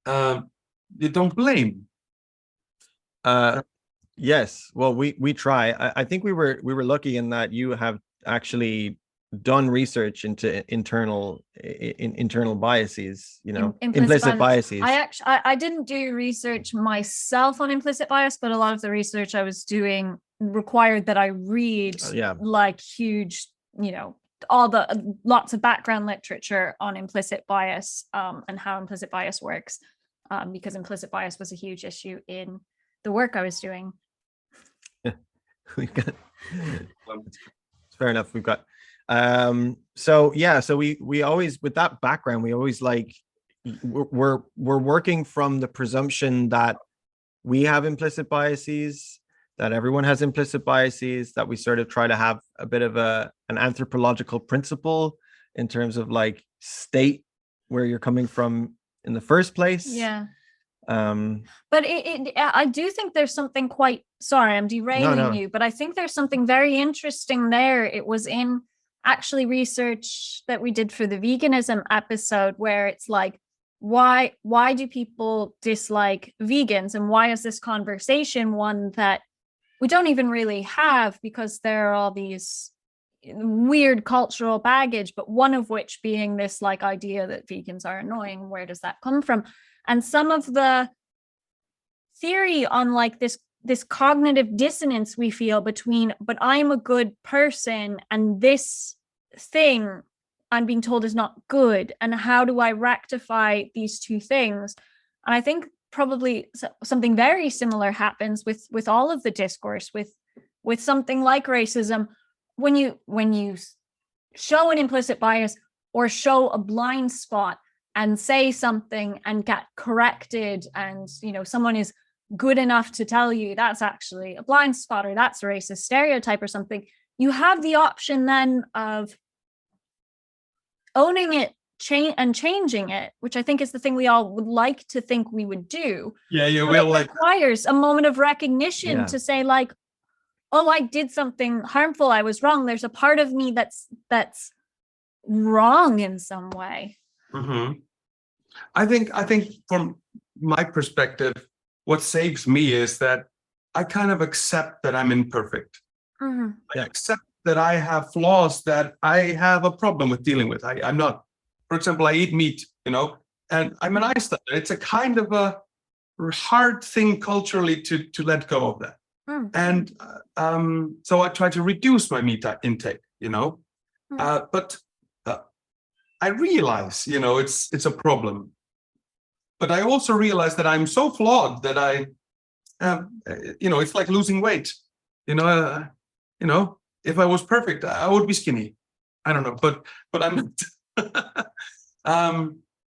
You don't blame. Yes. Well, we try. I think we were lucky in that you have actually done research into internal biases, you know, implicit biases. I didn't do research myself on implicit bias, but a lot of the research I was doing required that I read like huge, you know, lots of background literature on implicit bias and how implicit bias works, because implicit bias was a huge issue in the work I was doing. We've got fair enough. We've got so we always, with that background, we always like we're working from the presumption that we have implicit biases, that everyone has implicit biases, that we sort of try to have a bit of an anthropological principle in terms of like state where you're coming from in the first place. Yeah. But I do think there's something quite, sorry, I'm derailing you, but I think there's something very interesting there. It was in actually research that we did for the veganism episode, where it's like, why do people dislike vegans, and why is this conversation one that we don't even really have, because there are all these weird cultural baggage, but one of which being this like idea that vegans are annoying. Where does that come from? And some of the theory on like this cognitive dissonance we feel between, but I'm a good person and this thing I'm being told is not good, and how do I rectify these two things? And I think probably something very similar happens with all of the discourse, with something like racism. When you show an implicit bias or show a blind spot and say something and get corrected, and you know someone is good enough to tell you that's actually a blind spot or that's a racist stereotype or something, you have the option then of owning it, changing it, which I think is the thing we all would like to think we would do. Yeah, you will. It requires a moment of recognition to say like, oh, I did something harmful, I was wrong. There's a part of me that's wrong in some way. Mm-hmm. I think from my perspective, what saves me is that I kind of accept that I'm imperfect. Mm-hmm. I accept that I have flaws that I have a problem with dealing with. I'm not, for example, I eat meat, you know, and I'm an Icelander. It's a kind of a hard thing culturally to let go of that. And so I try to reduce my meat intake, you know, but I realize, you know, it's a problem. But I also realize that I'm so flawed that I, you know, it's like losing weight. You know, if I was perfect, I would be skinny. I don't know, but I'm not.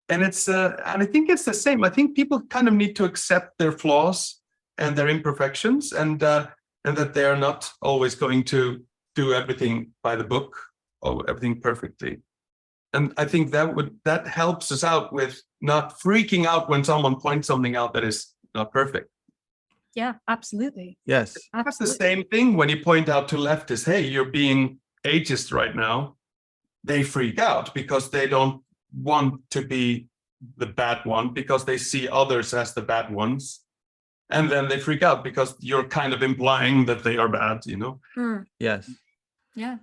And it's and I think it's the same. I think people kind of need to accept their flaws and their imperfections, and that they are not always going to do everything by the book or everything perfectly. And I think that helps us out with not freaking out when someone points something out that is not perfect. Yeah, absolutely. Yes. That's the same thing when you point out to leftists, hey, you're being ageist right now. They freak out because they don't want to be the bad one, because they see others as the bad ones. And then they freak out because you're kind of implying that they are bad, you know? Yes. Yeah.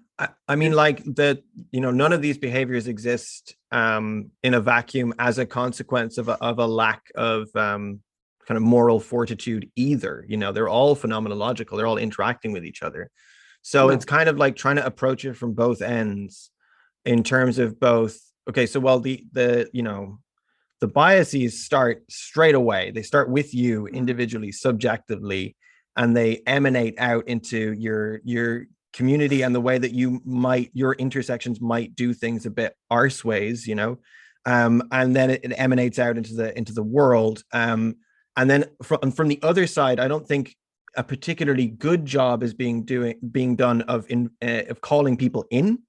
I mean, like none of these behaviors exist in a vacuum as a consequence of a lack of kind of moral fortitude either. You know, they're all phenomenological. They're all interacting with each other. So it's kind of like trying to approach it from both ends in terms of both. Okay, so the biases start straight away. They start with you individually, subjectively, and they emanate out into your community and the way that your intersections might do things a bit arse ways, you know, and then it emanates out into the world. And then from the other side, I don't think a particularly good job is being done of calling people in.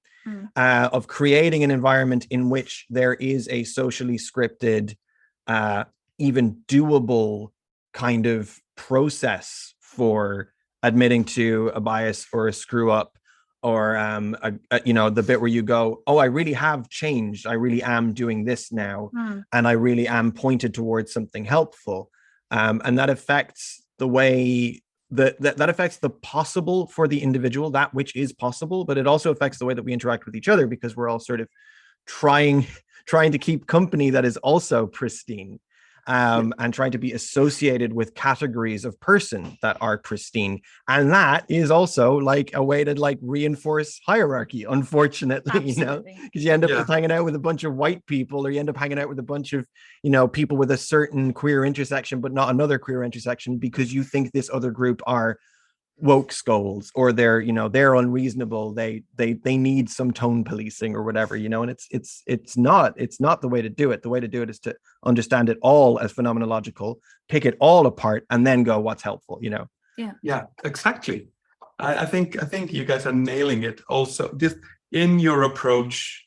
of creating an environment in which there is a socially scripted, even doable kind of process for admitting to a bias or a screw up, or the bit where you go, oh, I really have changed, I really am doing this now, and I really am pointed towards something helpful, and that affects the way that affects the possible for the individual, that which is possible, but it also affects the way that we interact with each other, because we're all sort of trying to keep company that is also pristine, and trying to be associated with categories of person that are pristine. And that is also like a way to like reinforce hierarchy, unfortunately. Absolutely. Because you end up hanging out with a bunch of white people, or you end up hanging out with a bunch of, people with a certain queer intersection, but not another queer intersection, because you think this other group are woke skulls, or they're unreasonable, they need some tone policing or whatever, and it's not the way to do it. The way to do it is to understand it all as phenomenological, pick it all apart, and then go, what's helpful. Yeah, exactly. I think you guys are nailing it also, just in your approach.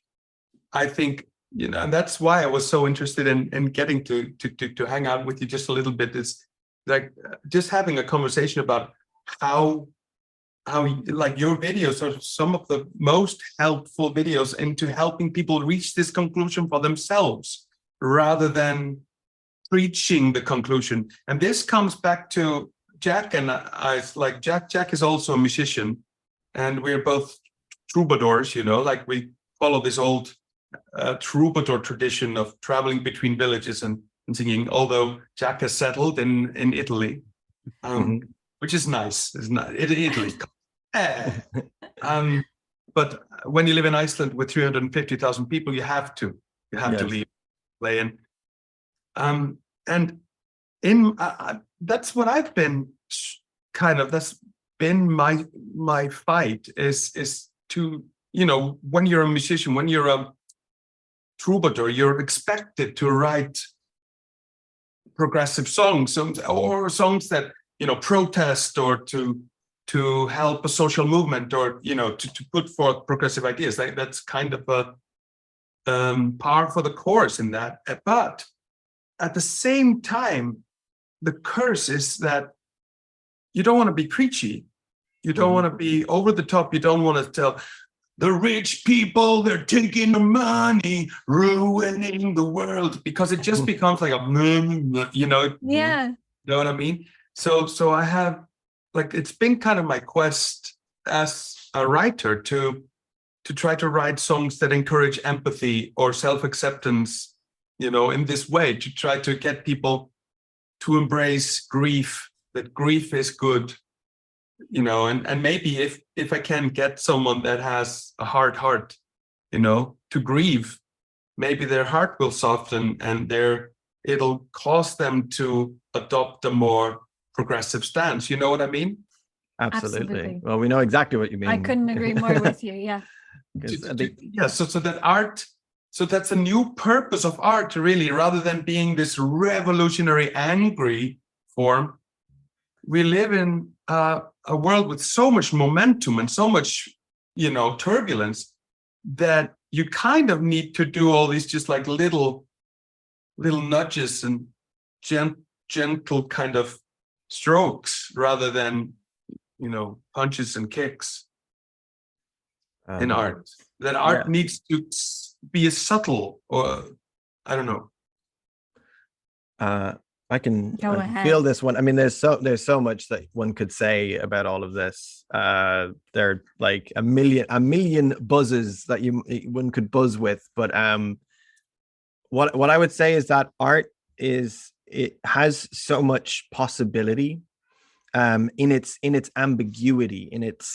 I think, and that's why I was so interested in getting to hang out with you just a little bit, is like just having a conversation about how like your videos are some of the most helpful videos into helping people reach this conclusion for themselves, rather than preaching the conclusion. And this comes back to Jack and I. Like Jack is also a musician, and we're both troubadours, like we follow this old troubadour tradition of traveling between villages and singing, although Jack has settled in Italy. Which is nice, isn't it? Italy. But when you live in Iceland with 350,000 people, you have to leave, play in. And in that's what I've been that's been my fight is to, when you're a musician, when you're a troubadour, you're expected to write progressive songs or songs that protest, or to help a social movement, or to put forth progressive ideas. That's kind of a par for the course in that. But at the same time, the curse is that you don't want to be preachy, you don't want to be over the top, you don't want to tell the rich people, they're taking the money, ruining the world, because it just becomes like a Yeah. You know what I mean? So I have, like, it's been kind of my quest as a writer to try to write songs that encourage empathy or self-acceptance, in this way, to try to get people to embrace grief, that grief is good, and maybe if I can get someone that has a hard heart, to grieve, maybe their heart will soften, and it'll cause them to adopt a more progressive stance. You know what I mean? Absolutely. Well, we know exactly what you mean. I couldn't agree more with you. Yeah. So that art, so that's a new purpose of art, really, rather than being this revolutionary, angry form. We live in a world with so much momentum and so much, turbulence, that you kind of need to do all these just like little nudges and gentle kind of strokes, rather than punches and kicks in art. That art needs to be as subtle, or I don't know. I can feel this one. I mean, there's so much that one could say about all of this. There are like a million buzzes that one could buzz with. But what I would say is that art it has so much possibility in its ambiguity, in its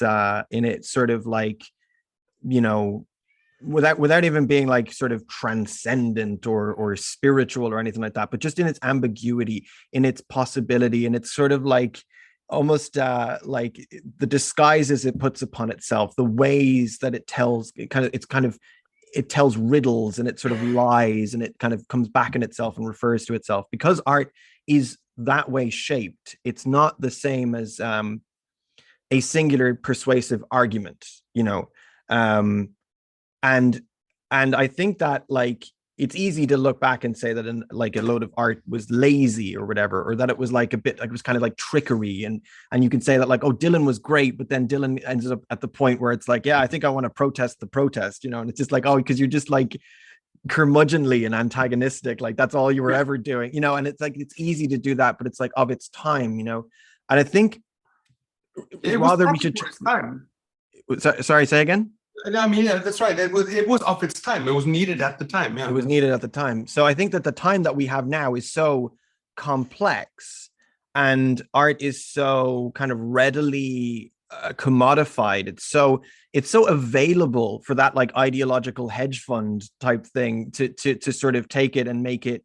sort of like, without even being like sort of transcendent or spiritual or anything like that, but just in its ambiguity, in its possibility, and it's sort of like almost like the disguises it puts upon itself, the ways that it tells, it tells riddles, and it sort of lies, and it kind of comes back in itself and refers to itself, because art is that way shaped. It's not the same as a singular persuasive argument, and I think that like it's easy to look back and say that like a load of art was lazy or whatever, or that it was like a bit like it was kind of like trickery, and you can say that like, oh, Dylan was great, but then Dylan ends up at the point where it's like, yeah, I think I want to protest the protest, you know, and it's just like, oh, because you're just like curmudgeonly and antagonistic, like that's all you were ever doing, you know, and it's like it's easy to do that, but it's like of its time, you know, and I think rather we should time. Sorry, say again. I mean, yeah, that's right. It was of its time. It was needed at the time. Yeah, it was needed at the time. So I think that the time that we have now is so complex, and art is so kind of readily commodified. It's so available for that like ideological hedge fund type thing to sort of take it and make it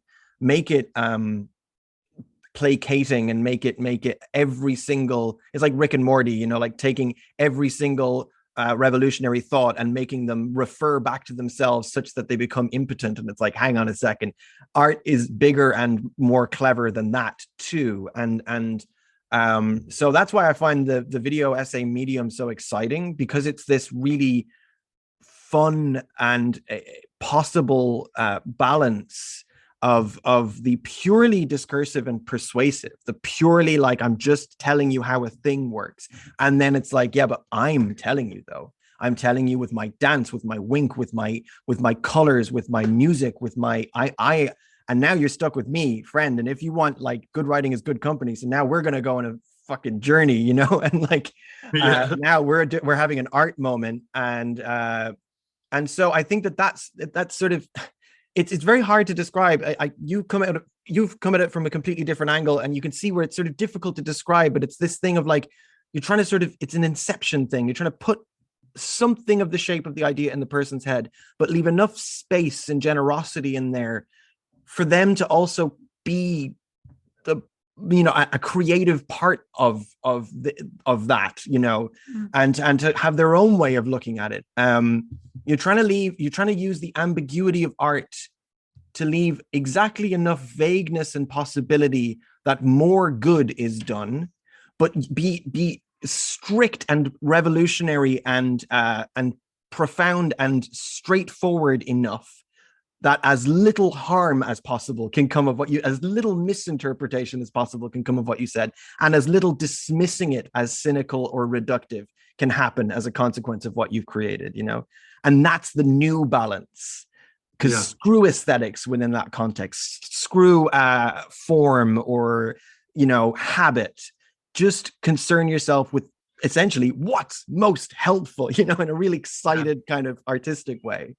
placating and make it every single. It's like Rick and Morty, you know, like taking every single revolutionary thought and making them refer back to themselves such that they become impotent. And it's like, hang on a second, art is bigger and more clever than that too. And so that's why I find the video essay medium so exciting, because it's this really fun and possible balance of the purely discursive and persuasive, the purely like, I'm just telling you how a thing works. And then it's like, yeah, but I'm telling you though. I'm telling you with my dance, with my wink, with my colors, with my music, with my, and now you're stuck with me, friend. And if you want like good writing is good company. So now we're going to go on a fucking journey, you know? And like, now we're having an art moment. And so I think that's sort of, it's very hard to describe. You've come at it from a completely different angle, and you can see where it's sort of difficult to describe, but it's this thing of like, you're trying to sort of, it's an inception thing. You're trying to put something of the shape of the idea in the person's head, but leave enough space and generosity in there for them to also be the, you know, a creative part of that, you know, and to have their own way of looking at it. You're trying to use the ambiguity of art to leave exactly enough vagueness and possibility that more good is done, but be strict and revolutionary and profound and straightforward enough that as little harm as possible can come of what you, as little misinterpretation as possible can come of what you said, and as little dismissing it as cynical or reductive can happen as a consequence of what you've created, you know? And that's the new balance, because screw aesthetics within that context, screw form or, you know, habit. Just concern yourself with essentially what's most helpful, you know, in a really excited kind of artistic way.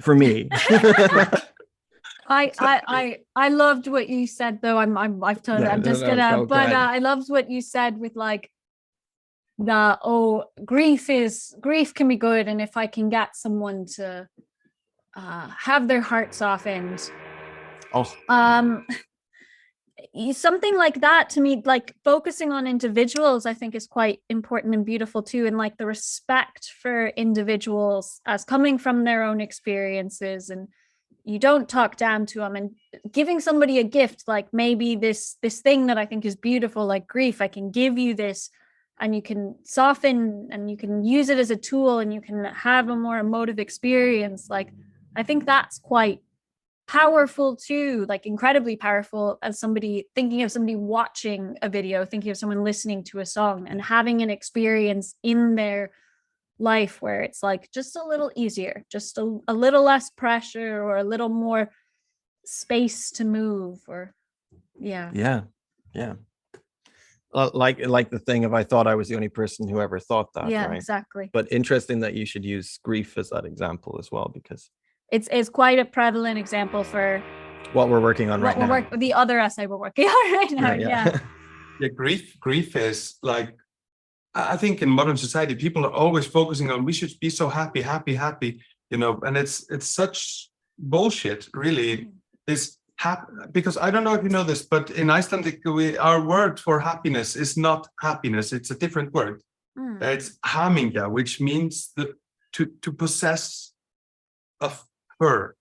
For me. I loved what you said though. I've turned. I'm just gonna. But I loved what you said with like grief can be good, and if I can get someone to have their heart softened, something like that, to me, like focusing on individuals, I think is quite important and beautiful too, and like the respect for individuals as coming from their own experiences, and you don't talk down to them, and giving somebody a gift, like maybe this thing that I think is beautiful, like grief, I can give you this, and you can soften and you can use it as a tool, and you can have a more emotive experience. Like I think that's quite powerful too, like incredibly powerful, as somebody thinking of somebody watching a video, thinking of someone listening to a song and having an experience in their life where it's like just a little easier, just a little less pressure, or a little more space to move, or yeah like the thing of, I thought I was the only person who ever thought that. Yeah, right? exactly. But interesting that you should use grief as that example as well, because it's quite a prevalent example for what we're working on right now. The other essay we're working on right now. Yeah. Grief is like, I think in modern society, people are always focusing on, we should be so happy, you know, and it's such bullshit, really. This because I don't know if you know this, but in Icelandic, our word for happiness is not happiness; it's a different word. It's hamingja, which means to possess a fur,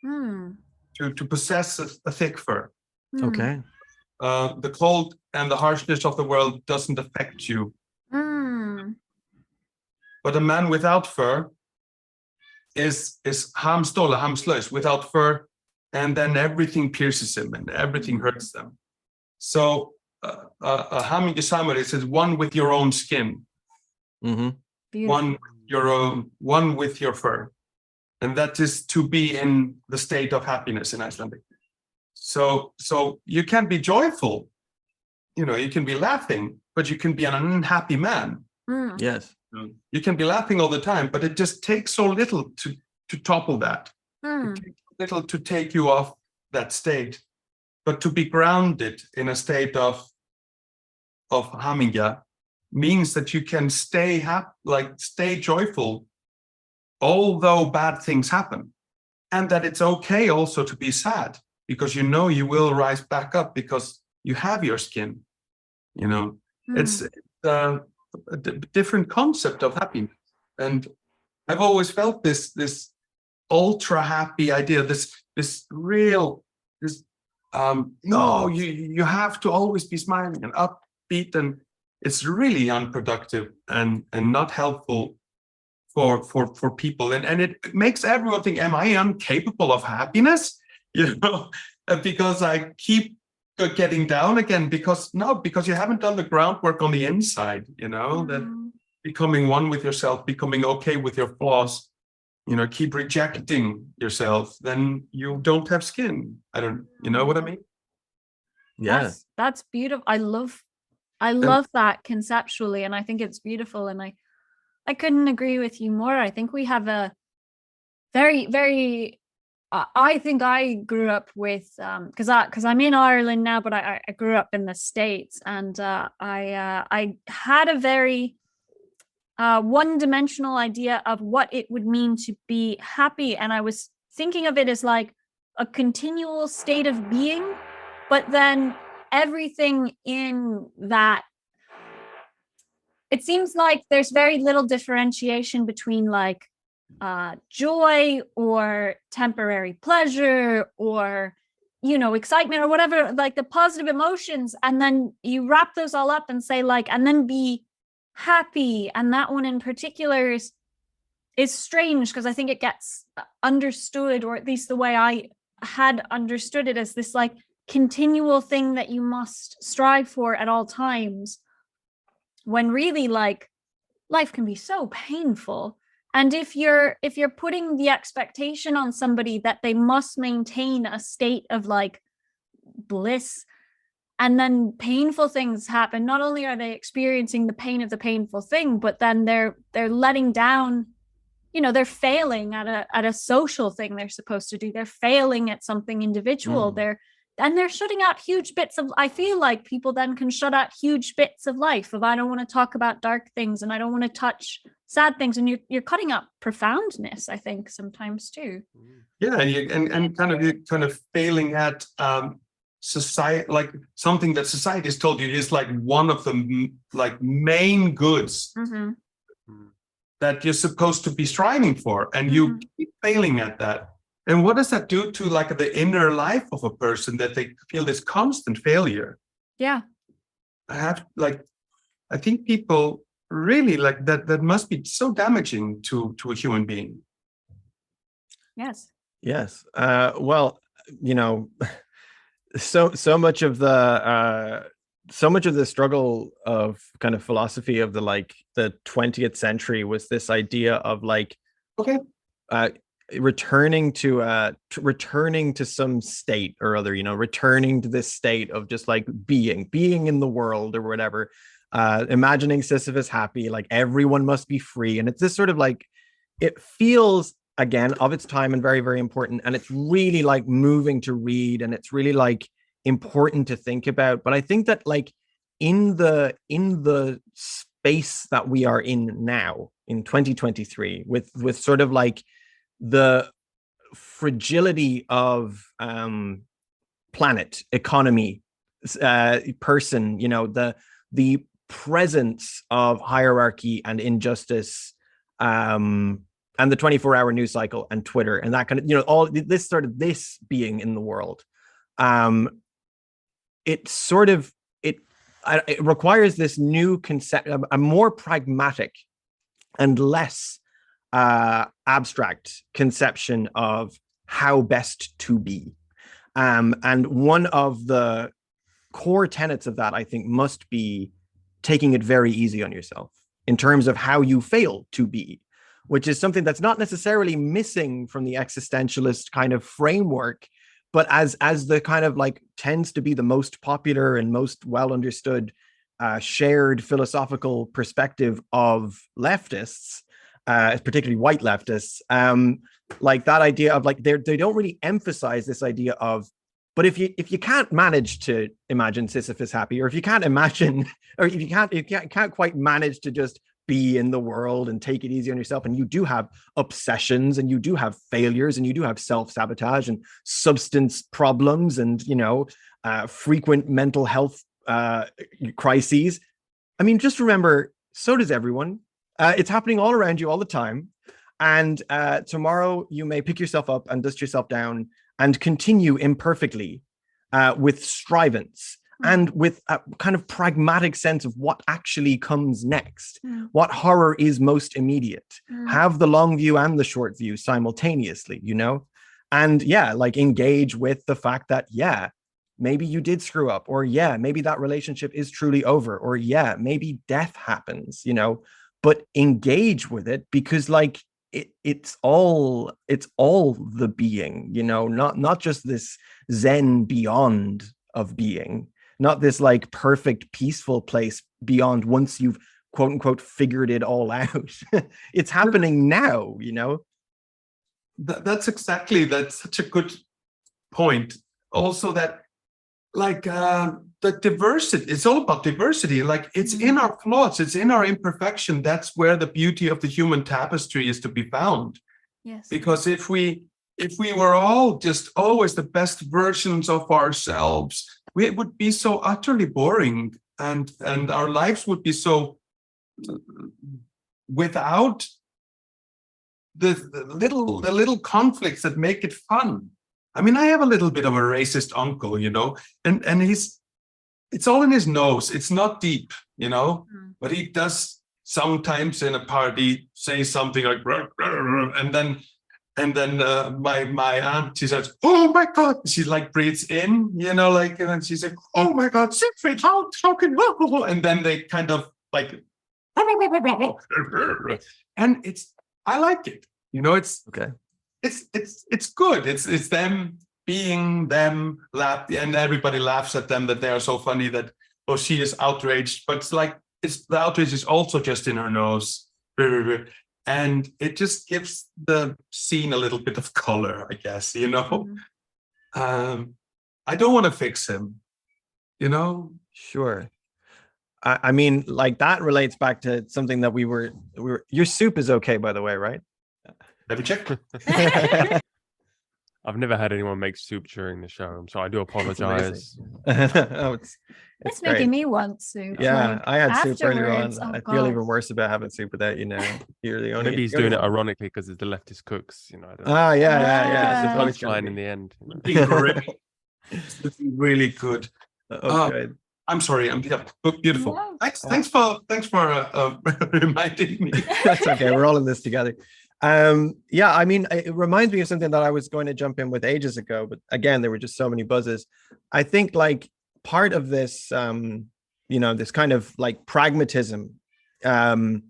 to possess a thick fur. Okay. The cold and the harshness of the world doesn't affect you. But a man without fur is hamståle, hamslös, without fur, and then everything pierces him and everything hurts them. So a hamingjusamur is one with your own skin, one with your fur, and that is to be in the state of happiness in Icelandic. So you can be joyful, you can be laughing, but you can be an unhappy man. Yes. You can be laughing all the time, but it just takes so little to topple that. It takes little to take you off that state, but to be grounded in a state of hamingja means that you can stay stay joyful, although bad things happen, and that it's okay also to be sad, because you will rise back up because you have your skin. It's a different concept of happiness, and I've always felt this ultra happy idea, this real no, you have to always be smiling and upbeat, and it's really unproductive and not helpful for people, and it makes everyone think, am I incapable of happiness? Because I keep getting down again, because you haven't done the groundwork on the inside, that becoming one with yourself, becoming okay with your flaws, keep rejecting yourself, then you don't have skin. You know what I mean? Yeah. That's beautiful. I love that conceptually, and I think it's beautiful, and I couldn't agree with you more. I think we have a very, very I think I grew up with because I'm in Ireland now, but I grew up in the States, and I had a very one-dimensional idea of what it would mean to be happy, and I was thinking of it as like a continual state of being, but then everything in that, it seems like there's very little differentiation between like joy or temporary pleasure or excitement or whatever, like the positive emotions, and then you wrap those all up and say like, and then be happy. And that one in particular is strange, because I think it gets understood, or at least the way I had understood it, as this like continual thing that you must strive for at all times, when really like life can be so painful. And if you're putting the expectation on somebody that they must maintain a state of like bliss, and then painful things happen, not only are they experiencing the pain of the painful thing, but then they're letting down, they're failing at a social thing they're supposed to do. They're failing at something individual. They're shutting out huge bits of, I feel like people then can shut out huge bits of life of, I don't want to talk about dark things, and I don't want to touch sad things, and you're cutting out profoundness, I think, sometimes too. Yeah, and kind of failing at society, like something that society has told you is like one of the like main goods that you're supposed to be striving for, and you keep failing at that. And what does that do to like the inner life of a person, that they feel this constant failure? Yeah. I think people really like that must be so damaging to a human being. Yes. Well, so much of the struggle of kind of philosophy of the 20th century was this idea of like, returning to some state or other, returning to this state of just like being in the world or whatever, imagining Sisyphus happy, like everyone must be free. And it's this sort of like, it feels again of its time and very, very important, and it's really like moving to read, and it's really like important to think about. But I think that like in the space that we are in now in 2023, with sort of like the fragility of planet, economy, person, the presence of hierarchy and injustice, and the 24-hour news cycle and Twitter and that kind of, all this sort of this being in the world, it requires this new concept, a more pragmatic and less abstract conception of how best to be. And one of the core tenets of that, I think, must be taking it very easy on yourself in terms of how you fail to be, which is something that's not necessarily missing from the existentialist kind of framework, but as the kind of like tends to be the most popular and most well understood shared philosophical perspective of leftists, particularly white leftists, like that idea of like they don't really emphasize this idea of, but if you can't manage to imagine Sisyphus happy, or if you can't imagine, or if you can't quite manage to just be in the world and take it easy on yourself, and you do have obsessions, and you do have failures, and you do have self-sabotage and substance problems, and frequent mental health crises. I mean, just remember, so does everyone. It's happening all around you all the time. And tomorrow you may pick yourself up and dust yourself down and continue imperfectly with strivance and with a kind of pragmatic sense of what actually comes next, what horror is most immediate. Have the long view and the short view simultaneously, and like engage with the fact that, maybe you did screw up, or maybe that relationship is truly over, or maybe death happens, but engage with it, because like it's all the being, not just this Zen beyond of being, not this like perfect peaceful place beyond once you've quote unquote figured it all out. It's happening now, That's such a good point. Also that like the diversity, it's all about diversity. Like it's in our flaws, it's in our imperfection. That's where the beauty of the human tapestry is to be found. Yes. Because if we were all just always the best versions of ourselves, it would be so utterly boring, and our lives would be so without the little conflicts that make it fun. I mean, I have a little bit of a racist uncle, and it's all in his nose. It's not deep, but he does sometimes in a party say something like, and then my aunt, she says, "Oh my God," she like breathes in, and then she's like, "Oh my God, Siegfried, how can you?" And then they kind of like, and I like it, it's okay. It's good. It's them being them, and everybody laughs at them that they are so funny that, oh, she is outraged, but it's like the outrage is also just in her nose, and it just gives the scene a little bit of color, I guess. I don't want to fix him, Sure. I mean, like that relates back to something that we were. Your soup is okay, by the way, right? Let me check. I've never had anyone make soup during the show, so I do apologize. It's making me want soup. Yeah, like, I had soup earlier on. afterwards, I feel even worse about having soup without You're the only. Maybe he's doing it ironically because it's the Leftist Cooks. I don't know. Yeah. It's the punchline in the end. It's looking really good. Okay. I'm sorry. I'm beautiful. Wow. Thanks for reminding me. That's okay. We're all in this together. I mean, it reminds me of something that I was going to jump in with ages ago, but again, there were just so many buzzes. I think like part of this, this kind of like pragmatism, and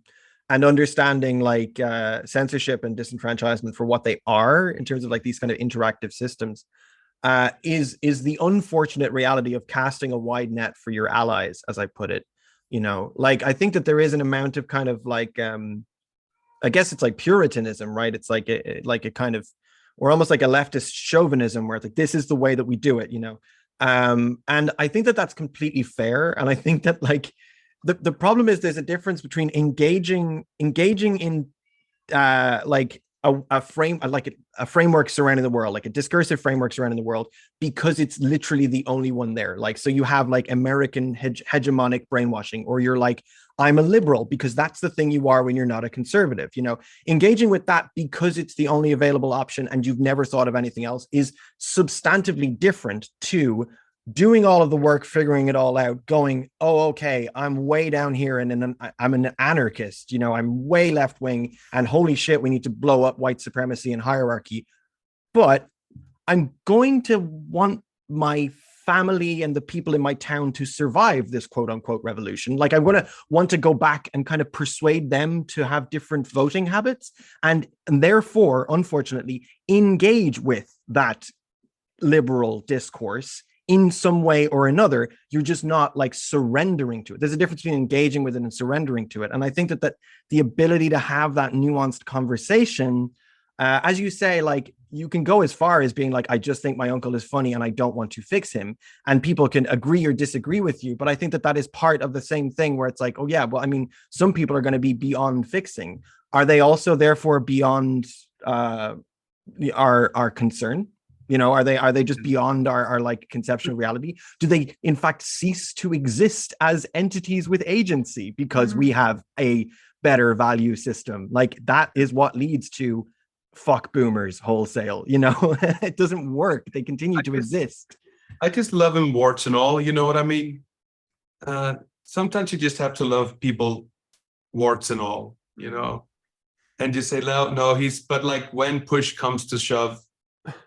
understanding like censorship and disenfranchisement for what they are in terms of like these kind of interactive systems, is the unfortunate reality of casting a wide net for your allies, as I put it. Like I think that there is an amount of kind of like I guess it's like Puritanism, right? It's like a kind of, or almost like a leftist chauvinism, where it's like this is the way that we do it, and I think that that's completely fair. And I think that like the problem is there's a difference between engaging in like a framework surrounding the world, like a discursive framework surrounding the world, because it's literally the only one there. Like, so you have like American hegemonic brainwashing, or you're like, I'm a liberal, because that's the thing you are when you're not a conservative. Engaging with that because it's the only available option and you've never thought of anything else is substantively different to doing all of the work, figuring it all out, going, oh, okay, I'm way down here and then I'm an anarchist, you know, I'm way left wing and holy shit, we need to blow up white supremacy and hierarchy. But I'm going to want my family and the people in my town to survive this quote unquote revolution. Like I'm going to want to go back and kind of persuade them to have different voting habits and therefore, unfortunately, engage with that liberal discourse in some way or another. You're just not like surrendering to it. There's a difference between engaging with it and surrendering to it. And I think that the ability to have that nuanced conversation, as you say, like you can go as far as being like, I just think my uncle is funny and I don't want to fix him. And people can agree or disagree with you. But I think that that is part of the same thing where it's like, oh yeah, well, I mean, some people are going to be beyond fixing. Are they also therefore beyond our concern? You know, are they just beyond our like conceptual reality? Do they in fact cease to exist as entities with agency because we have a better value system? Like that is what leads to fuck boomers wholesale. You know, it doesn't work. They continue to exist. I just love them warts and all. You know what I mean? Sometimes you just have to love people warts and all. You know, and just say no. But like when push comes to shove.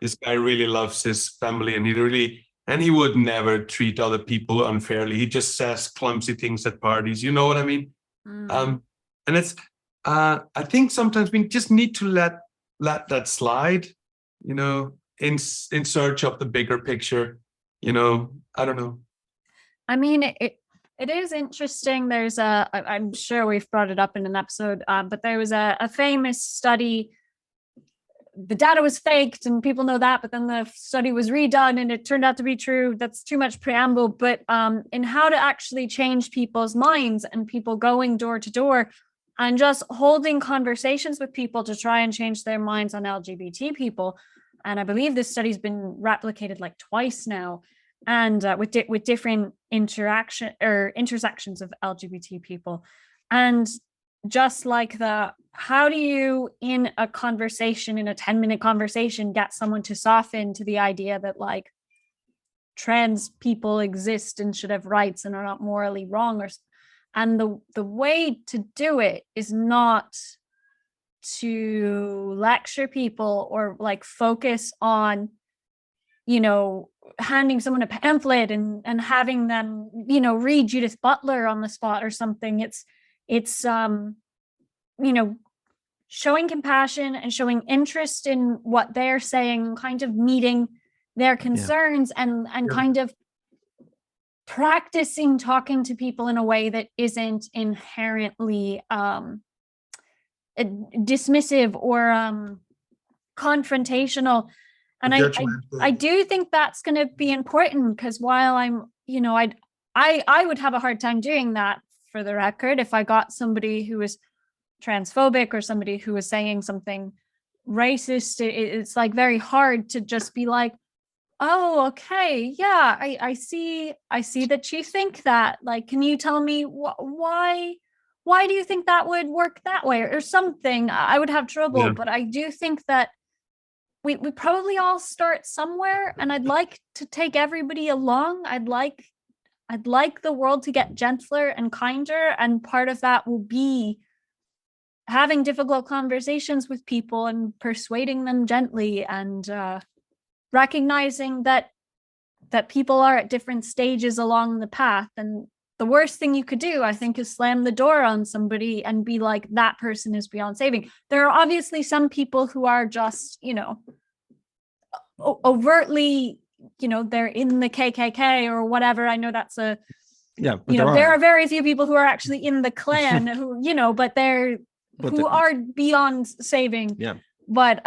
This guy really loves his family and he would never treat other people unfairly. He just says clumsy things at parties. You know what I mean? And it's, I think sometimes we just need to let that slide, you know, in search of the bigger picture, you know, I don't know. I mean, it is interesting. There's I'm sure we've brought it up in an episode, but there was a famous study. The data was faked and people know that, but then the study was redone and it turned out to be true. That's too much preamble, but in how to actually change people's minds and people going door to door and just holding conversations with people to try and change their minds on LGBT people. And I believe this study's been replicated like twice now, and with different intersections of LGBT people. And just like how do you in a conversation, in a 10-minute conversation, get someone to soften to the idea that like trans people exist and should have rights and are not morally wrong, and the way to do it is not to lecture people or like focus on, you know, handing someone a pamphlet and having them, you know, read Judith Butler on the spot or something. It's you know, showing compassion and showing interest in what they're saying, kind of meeting their concerns and kind of practicing talking to people in a way that isn't inherently dismissive or confrontational. And I do think that's going to be important, because while I'm, you know, I would have a hard time doing that, for the record, if I got somebody who was transphobic or somebody who was saying something racist. It's like very hard to just be like, oh, okay, yeah, I see that you think that. Like, can you tell me why do you think that would work that way or something? I would have trouble, but I do think that we probably all start somewhere, and I'd like to take everybody along. I'd like the world to get gentler and kinder, and part of that will be having difficult conversations with people and persuading them gently, and recognizing that people are at different stages along the path. And the worst thing you could do, I think, is slam the door on somebody and be like, that person is beyond saving. There are obviously some people who are just, you know, overtly, you know, they're in the KKK or whatever. I know that's you know, there are very few people who are actually in the Klan who, you know, but who are beyond saving. Yeah. But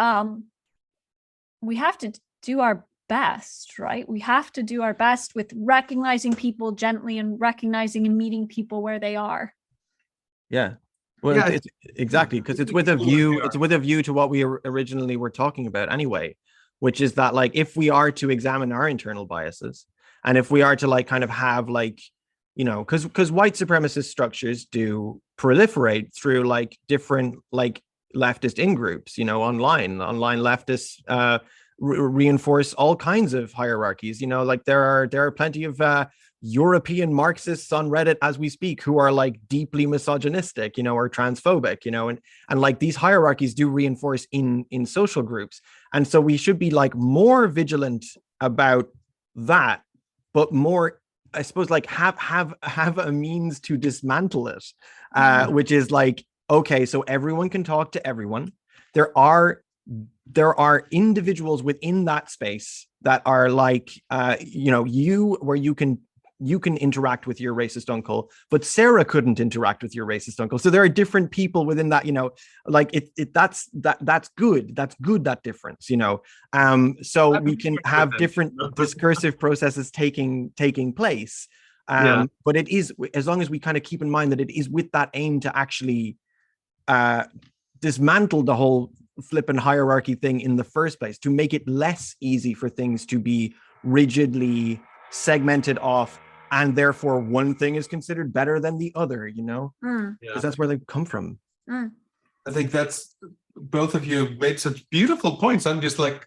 we have to do our best, right? We have to do our best with recognizing people gently and recognizing and meeting people where they are. Yeah. Well, yeah, it's exactly, because it's with a view to what we originally were talking about anyway, which is that, like, if we are to examine our internal biases, and if we are to, like, kind of have, like, you know, because white supremacist structures do proliferate through, like, different, like, leftist in-groups, you know, online leftist reinforce all kinds of hierarchies. You know, like there are plenty of European Marxists on Reddit as we speak who are like deeply misogynistic, you know, or transphobic, you know, and like these hierarchies do reinforce in social groups. And so we should be like more vigilant about that, but more, I suppose, like have a means to dismantle it, which is like, okay, so everyone can talk to everyone. There are individuals within that space that are like, you know, where you can interact with your racist uncle, but Sarah couldn't interact with your racist uncle. So there are different people within that, you know, like that's good. That's good, that difference, you know. So we can have different discursive processes taking place. But it is, as long as we kind of keep in mind that it is with that aim to actually dismantle the whole flippant hierarchy thing in the first place, to make it less easy for things to be rigidly segmented off, and therefore one thing is considered better than the other, you know, because that's where they come from. I think that's, both of you made such beautiful points. I'm just like,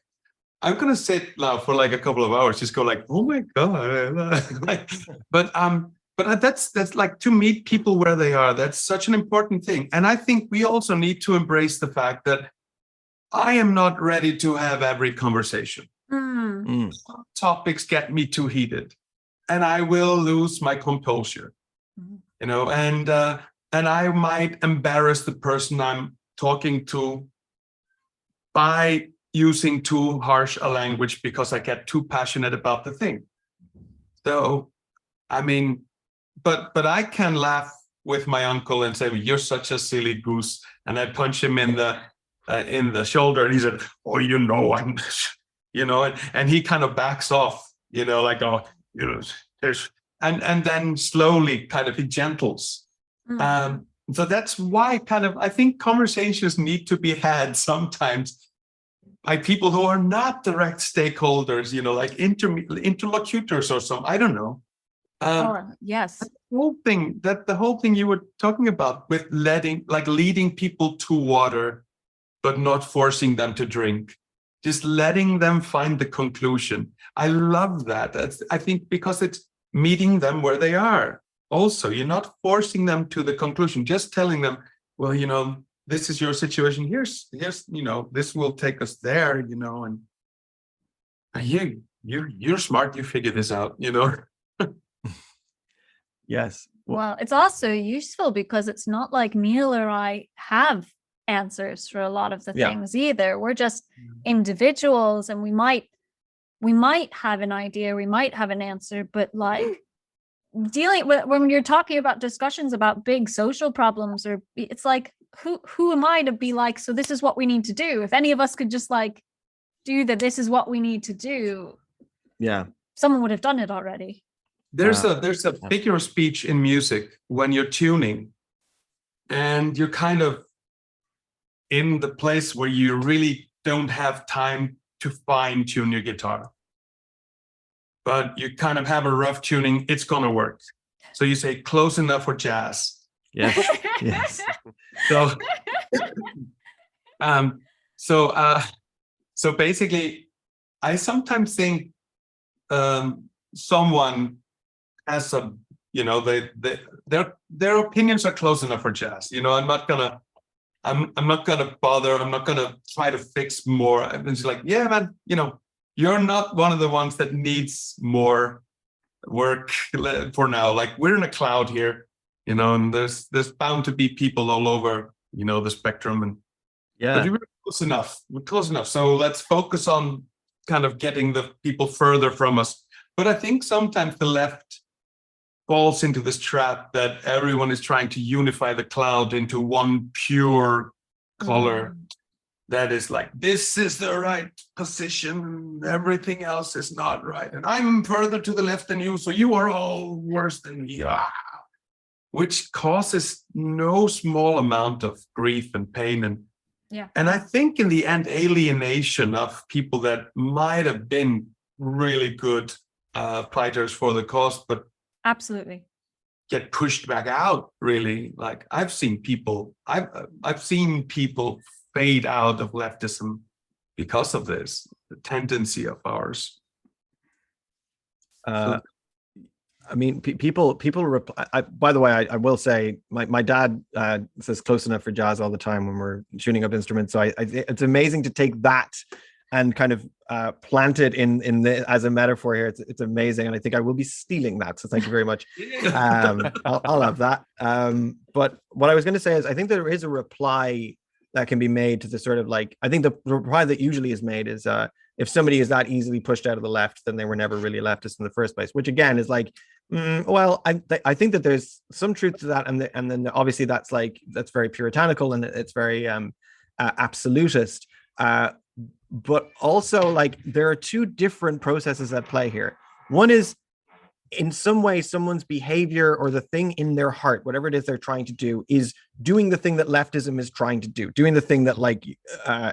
I'm gonna sit now for like a couple of hours, just go like, oh my god. But that's like, to meet people where they are, that's such an important thing. And I think we also need to embrace the fact that I am not ready to have every conversation. Topics get me too heated, and I will lose my composure, you know, and I might embarrass the person I'm talking to by using too harsh a language because I get too passionate about the thing. So, I mean, but I can laugh with my uncle and say, "You're such a silly goose," and I punch him in the shoulder, and he said, "Oh, you know, I'm," you know, and he kind of backs off, you know, like, "Oh, you know, there's," and then slowly kind of he gentles. So that's why kind of I think conversations need to be had sometimes by people who are not direct stakeholders, you know, like interlocutors or some, I don't know. Yes. The whole thing you were talking about with leading people to water, but not forcing them to drink. Just letting them find the conclusion. I love that. I think because it's meeting them where they are. Also, you're not forcing them to the conclusion, just telling them, well, you know, this is your situation. Here's, you know, this will take us there, you know, and you're smart. You figure this out, you know. Yes. Well, it's also useful because it's not like Neil or I have answers for a lot of the things either. We're just individuals, and we might have an idea, we might have an answer, but like dealing with, when you're talking about discussions about big social problems, or it's like, who am I to be like, so this is what we need to do? If any of us could just like do that, this is what we need to do, someone would have done it already. There's a figure of speech in music when you're tuning, and you're kind of in the place where you really don't have time to fine tune your guitar, but you kind of have a rough tuning, it's gonna work. So you say close enough for jazz. Yes. Yes. So basically, I sometimes think someone has a, you know, their opinions are close enough for jazz. You know, I'm not gonna bother. I'm not gonna try to fix more. I'm just like, yeah, man, you know, you're not one of the ones that needs more work for now. Like, we're in a cloud here, you know, and there's bound to be people all over, you know, the spectrum. And but we're close enough. We're close enough. So let's focus on kind of getting the people further from us. But I think sometimes the left falls into this trap that everyone is trying to unify the cloud into one pure color. That is like, this is the right position, everything else is not right, and I'm further to the left than you, so you are all worse than me, which causes no small amount of grief and pain, and I think in the end alienation of people that might have been really good fighters for the cause, but absolutely get pushed back out. Really, like I've seen people fade out of leftism because of this tendency of ours. I mean, people reply. By the way, I will say my dad says close enough for jazz all the time when we're tuning up instruments. So it's amazing to take that and kind of plant it in the, as a metaphor here. It's amazing, and I think I will be stealing that. So thank you very much. I'll have that. But what I was going to say is, I think there is a reply that can be made to the sort of like, I think the reply that usually is made is if somebody is that easily pushed out of the left, then they were never really leftist in the first place, which again is like, well, I think that there's some truth to that. And then obviously that's very puritanical and it's very absolutist. But also like there are two different processes at play here. One is in some way someone's behavior or the thing in their heart, whatever it is they're trying to do, is doing the thing that leftism is trying to do, doing the thing that like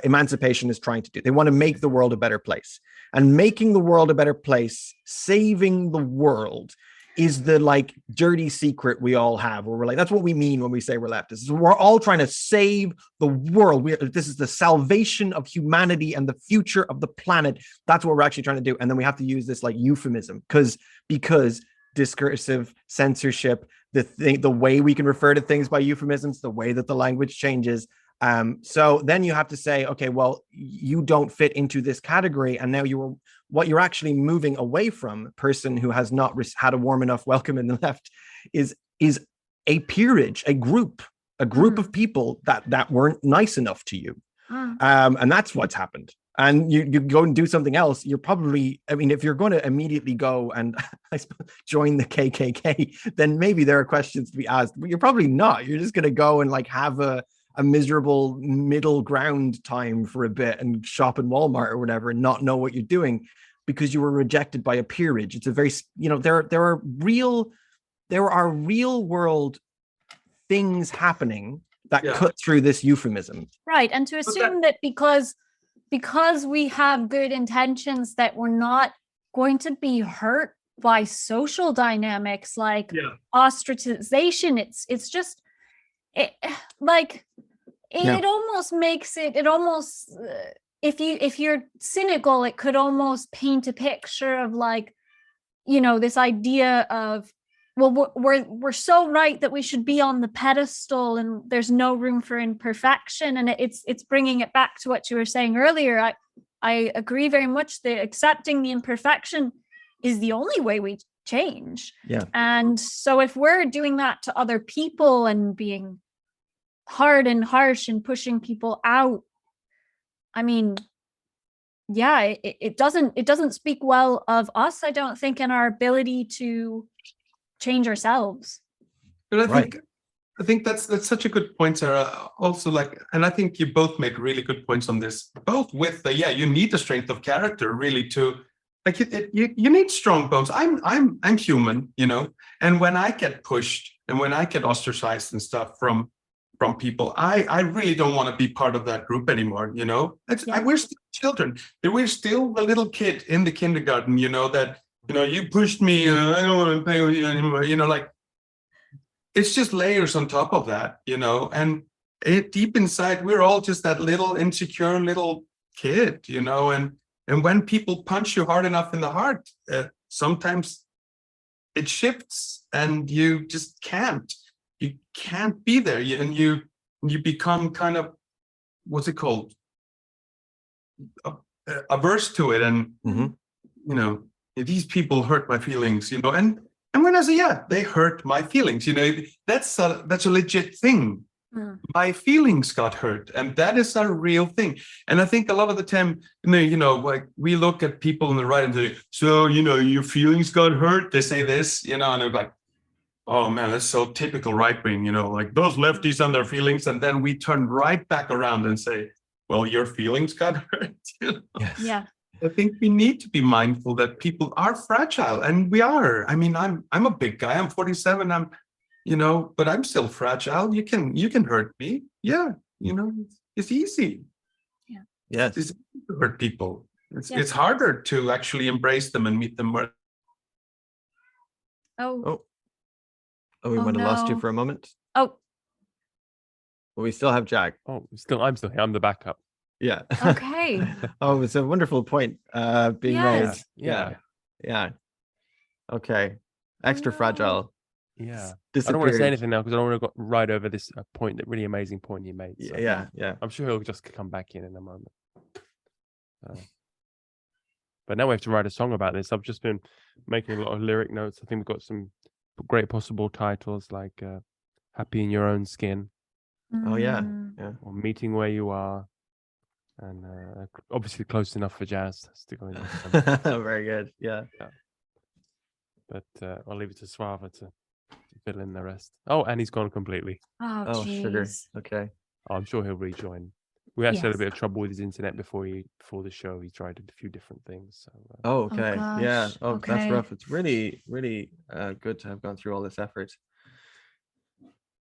emancipation is trying to do. They want to make the world a better place, and making the world a better place, saving the world, is the like dirty secret we all have, where we're like, that's what we mean when we say we're leftists. We're all trying to save the world. This is the salvation of humanity and the future of the planet. That's what we're actually trying to do. And then we have to use this like euphemism because discursive censorship, the way we can refer to things by euphemisms, the way that the language changes. So then you have to say, okay, well, you don't fit into this category. And now what you're actually moving away from, a person who has not had a warm enough welcome in the left, is a peerage, a group of people that weren't nice enough to you. And that's what's happened. And you go and do something else, you're probably, I mean, if you're going to immediately go and I suppose, join the KKK, then maybe there are questions to be asked, but you're probably not. You're just going to go and like have a miserable middle ground time for a bit and shop in Walmart or whatever and not know what you're doing because you were rejected by a peerage. It's a very, there are real world things happening that cut through this euphemism. Right. And to assume that because we have good intentions that we're not going to be hurt by social dynamics like ostracization. It's just it almost makes it if you're cynical, it could almost paint a picture of like, this idea of, well, we're so right that we should be on the pedestal and there's no room for imperfection. And it's bringing it back to what you were saying earlier. I agree very much that accepting the imperfection is the only way we change. Yeah. And so if we're doing that to other people and being hard and harsh and pushing people out, I mean, it doesn't speak well of us, I don't think, in our ability to change ourselves. But I think that's such a good point, Sarah. Also, and I think you both make really good points on this. Both with you need the strength of character really to you need strong bones. I'm human, and when I get pushed and when I get ostracized and stuff from people, I really don't want to be part of that group anymore. We're still children. We're still the little kid in the kindergarten. You pushed me. I don't want to play with you anymore. It's just layers on top of that. And deep inside, we're all just that little insecure little kid. And when people punch you hard enough in the heart, sometimes it shifts, and you just can't. You can't be there, and you become kind of, what's it called, averse to it, and these people hurt my feelings, and when I say they hurt my feelings, that's a legit thing. My feelings got hurt, and that is a real thing. And I think a lot of the time, like we look at people on the right and say, so your feelings got hurt. They say this, and they're like, oh man, that's so typical right wing, like those lefties and their feelings. And then we turn right back around and say, well, your feelings got hurt. Yes. Yeah. I think we need to be mindful that people are fragile, and we are. I mean, I'm a big guy. I'm 47. But I'm still fragile. You can hurt me. Yeah. It's easy. Yeah. Yes. It's easy to hurt people. It's harder to actually embrace them and meet them where. Oh, we might have lost you for a moment. Oh. But we still have Jack. Oh, I'm still here. I'm the backup. Yeah. Okay. Oh, it's a wonderful point being Yes. made. Yeah. Okay. Extra No. fragile. Yeah. I don't want to Disappeared. say anything now because I don't want to go right over this point, that really amazing point you made. So Yeah. I'm sure he'll just come back in a moment. But now we have to write a song about this. I've just been making a lot of lyric notes. I think we've got some great possible titles like Happy in Your Own Skin, Oh yeah. Mm. Yeah. or Meeting Where You Are, and obviously Close Enough for Jazz. Still going on. Very good. Yeah. But I'll leave it to Svavar to fill in the rest. Oh, and he's gone completely. Oh, sugar. jeez. Okay. I'm sure he'll rejoin. We actually had a Yes. bit of trouble with his internet before the show. He tried a few different things. So, Oh, okay. Yeah. gosh. Oh, that's Okay. rough. It's really, really good to have gone through all this effort.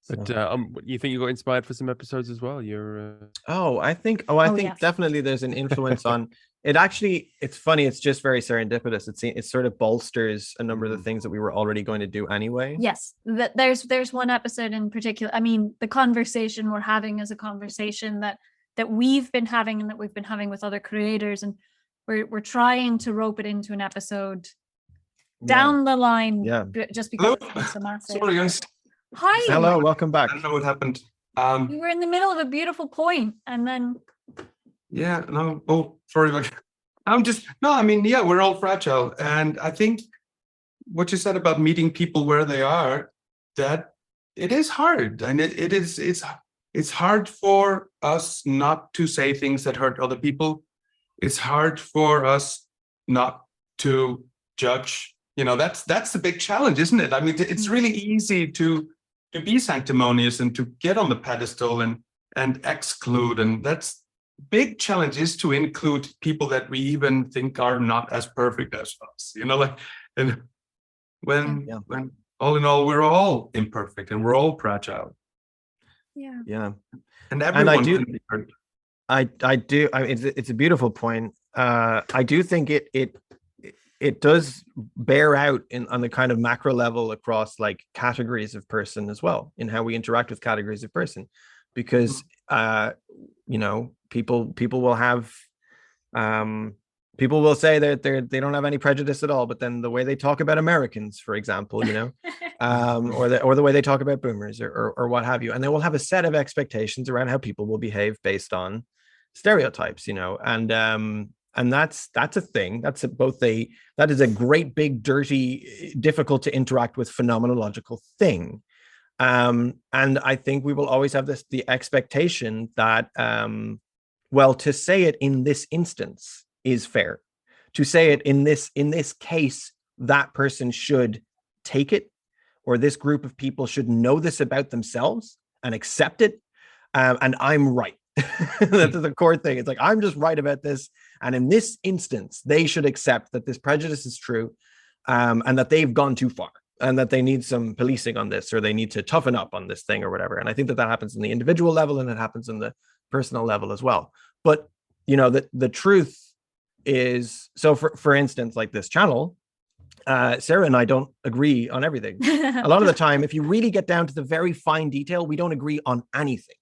But So- you think you got inspired for some episodes as well? You're I think yes. definitely there's an influence on it. Actually, it's funny. It's just very serendipitous. It sort of bolsters a number of the things that we were already going to do anyway. Yes, there's one episode in particular. I mean, the conversation we're having is a conversation that we've been having and that we've been having with other creators, and we're trying to rope it into an episode down the line. Yeah. Just because Hello? it's so massive. Sorry, guys. Hi. Hello, welcome back. I don't know what happened. We were in the middle of a beautiful point, and then Yeah, no. Oh, sorry. I mean, yeah, we're all fragile. And I think what you said about meeting people where they are, that it is hard. And it's hard for us not to say things that hurt other people. It's hard for us not to judge. That's the big challenge, isn't it? I mean, it's really easy to be sanctimonious and to get on the pedestal and exclude. And that's big challenge, is to include people that we even think are not as perfect as us. And when all in all, we're all imperfect and we're all fragile. yeah. And everyone I do- can be hurt. I do. It's a beautiful point. I do think it does bear out on the kind of macro level across like categories of person as well, in how we interact with categories of person, because people will have people will say that they don't have any prejudice at all, but then the way they talk about Americans, for example, or the way they talk about boomers or what have you, and they will have a set of expectations around how people will behave based on stereotypes, and that's a thing. That is a great big dirty, difficult to interact with phenomenological thing. And I think we will always have the expectation that to say it in this instance is fair. To say it in this case, that person should take it, or this group of people should know this about themselves and accept it. And I'm right. That's the core thing. It's like, I'm just right about this. And in this instance, they should accept that this prejudice is true, and that they've gone too far, and that they need some policing on this, or they need to toughen up on this thing or whatever. And I think that happens in the individual level, and it happens in the personal level as well. But, the truth is, so for instance, like this channel, Sarah and I don't agree on everything. A lot of the time, if you really get down to the very fine detail, we don't agree on anything.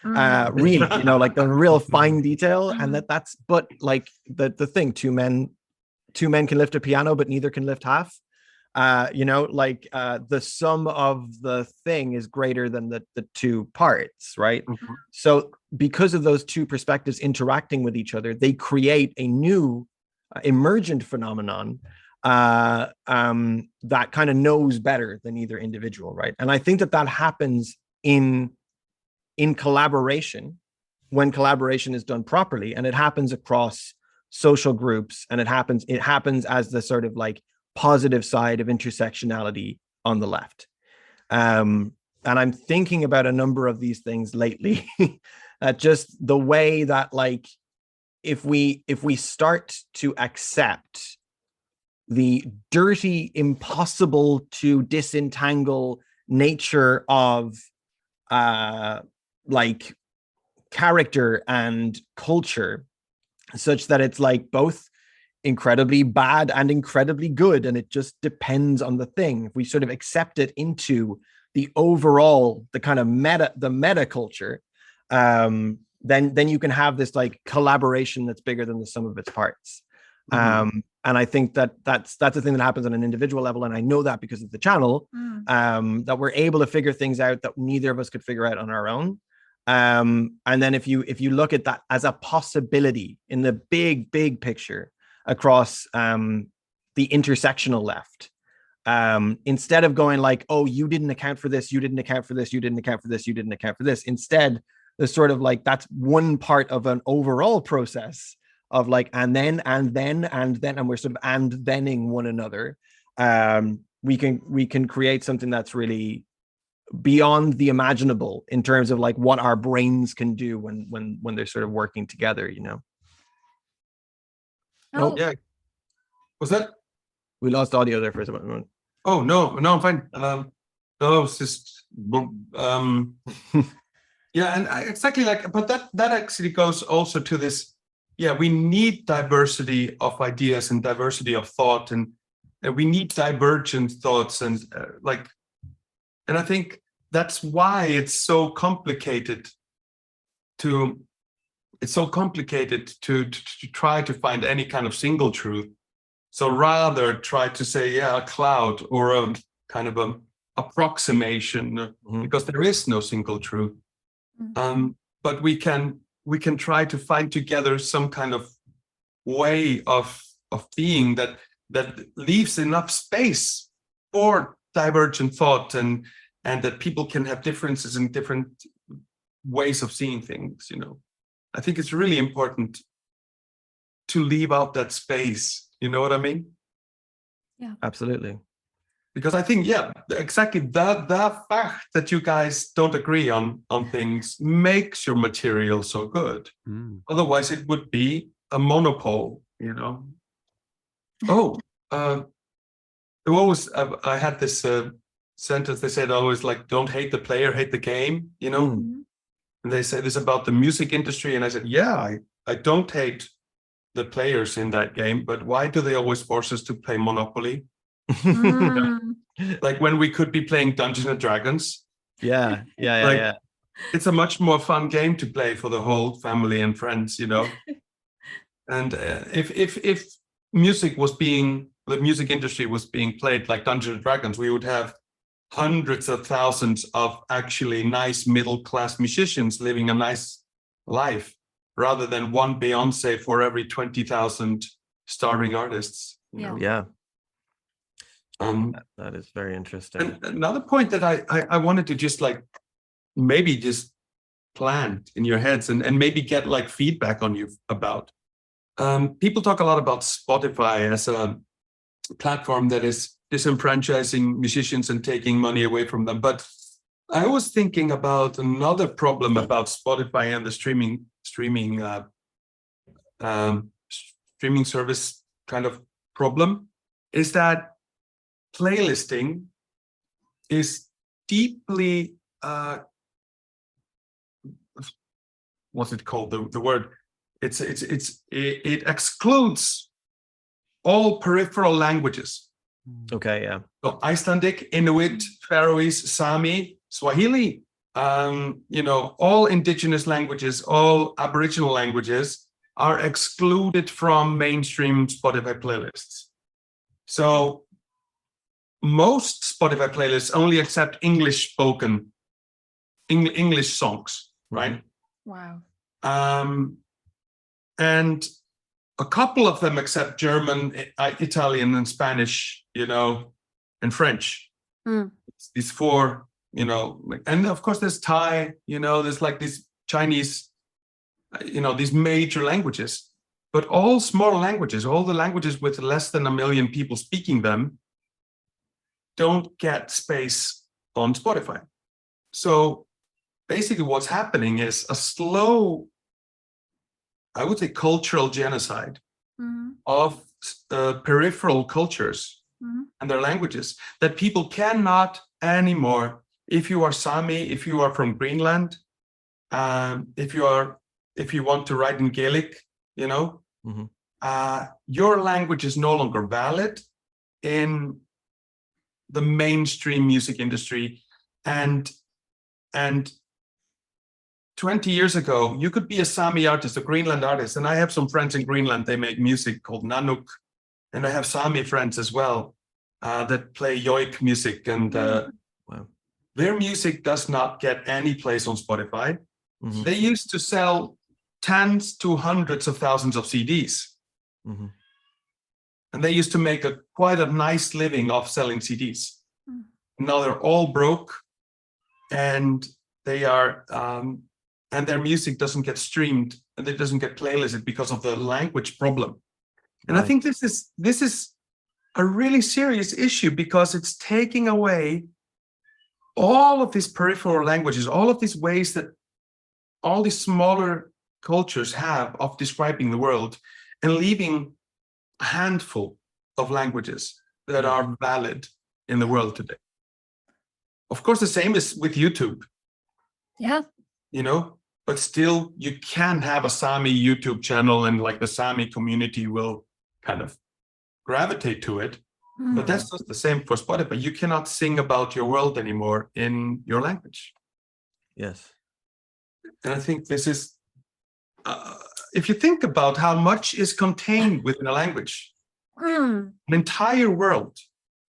Really, like the real fine detail. And that's, but like the thing, two men can lift a piano, but neither can lift half. The sum of the thing is greater than the two parts, right? Mhm. So because of those two perspectives interacting with each other, they create a new emergent phenomenon that kind of knows better than either individual, right? And I think that happens in collaboration, when collaboration is done properly, and it happens across social groups, and it happens as the sort of like positive side of intersectionality on the left. And I'm thinking about a number of these things lately. Just the way that, like, if we start to accept the dirty, impossible to disentangle nature of like character and culture, such that it's like both incredibly bad and incredibly good, and it just depends on the thing. If we sort of accept it into the overall, the kind of meta culture, then you can have this like collaboration that's bigger than the sum of its parts. And I think that's the thing that happens on an individual level, and I know that because of the channel, that we're able to figure things out that neither of us could figure out on our own. And then if you look at that as a possibility in the big picture across the intersectional left, instead of going like, oh, you didn't account for this, you didn't account for this, you didn't account for this, you didn't account for this. Instead, there's sort of like, that's one part of an overall process of like, and then, and we're sort of and thenning one another. We can create something that's really beyond the imaginable in terms of like what our brains can do when they're sort of working together, you know. Oh, yeah. Was that? We lost audio there for a second. Oh, no, I'm fine. No, it's just, yeah, and exactly like, but that actually goes also to this, yeah, we need diversity of ideas and diversity of thought, and we need divergent thoughts, and and I think that's why it's so complicated to try to find any kind of single truth. So rather try to say, yeah, a cloud or a kind of a approximation, because there is no single truth. But we can try to find together some kind of way of being that leaves enough space for divergent thought, and that people can have differences in different ways of seeing things, you know. I think it's really important to leave out that space. You know what I mean? Yeah, absolutely. Because I think, yeah, exactly the fact that you guys don't agree on things makes your material so good. Otherwise, it would be a monopole, you know. I had this sentence. They said always like, "Don't hate the player, hate the game," you know. And they say this about the music industry, and I said, yeah, I don't hate the players in that game, but why do they always force us to play Monopoly? Like when we could be playing Dungeons and Dragons. Yeah. It's a much more fun game to play for the whole family and friends, you know. And if music was the music industry was being played like Dungeons and Dragons, we would have hundreds of thousands of actually nice middle-class musicians living a nice life, rather than one Beyonce for every 20,000 starving artists. You know? Yeah. That is very interesting. And another point that I wanted to just like maybe just plant in your heads and maybe get like feedback on you about. People talk a lot about Spotify as a platform that is disenfranchising musicians and taking money away from them. But I was thinking about another problem about Spotify and the streaming service kind of problem, is that playlisting is deeply what's it called? The word it excludes all peripheral languages. Okay, yeah. So Icelandic, Inuit, Faroese, Sami, Swahili, you know, all indigenous languages, all Aboriginal languages are excluded from mainstream Spotify playlists. So most Spotify playlists only accept English spoken, English songs, right? Wow. And a couple of them accept German, Italian, and Spanish, you know, and French. These four, you know, and of course there's Thai, you know, there's like these Chinese, you know, these major languages. But all small languages, all the languages with less than 1 million people speaking them, don't get space on Spotify. So basically what's happening is a slow, I would say, cultural genocide of peripheral cultures and their languages, that people cannot anymore. If you are Sami, if you are from Greenland, if you want to write in Gaelic, you know, your language is no longer valid in the mainstream music industry, and 20 years ago, you could be a Sami artist, a Greenland artist. And I have some friends in Greenland, they make music called Nanuk. And I have Sami friends as well that play yoik music. And Wow. their music does not get any place on Spotify. Mhm. They used to sell tens to hundreds of thousands of CDs. Mhm. And they used to make quite a nice living off selling CDs. Mm. Now they're all broke, and they are, and their music doesn't get streamed and it doesn't get playlisted because of the language problem. And I Right. think this is a really serious issue because it's taking away all of these peripheral languages, all of these ways that all these smaller cultures have of describing the world, and leaving a handful of languages that are valid in the world today. Of course, the same is with YouTube, Yeah. you know, but still you can have a Sami YouTube channel and like the Sami community will kind of gravitate to it. But that's just the same for Spotify. You cannot sing about your world anymore in your language. Yes. And I think this is, if you think about how much is contained within a language, Mm. an entire world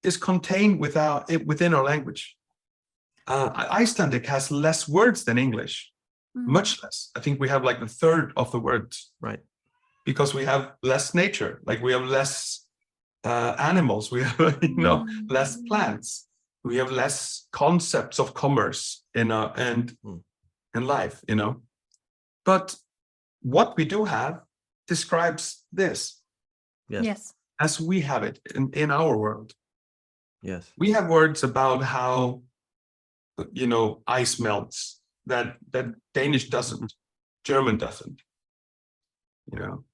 is contained within our language. Icelandic has less words than English, much less. I think we have like a third of the words, Right. because we have less nature, like we have less animals, we have less plants, we have less concepts of commerce in life, you know. But what we do have describes this Yes. Yes. as we have it in our world. Yes. We have words about how, you know, ice melts that Danish doesn't, German doesn't, you know.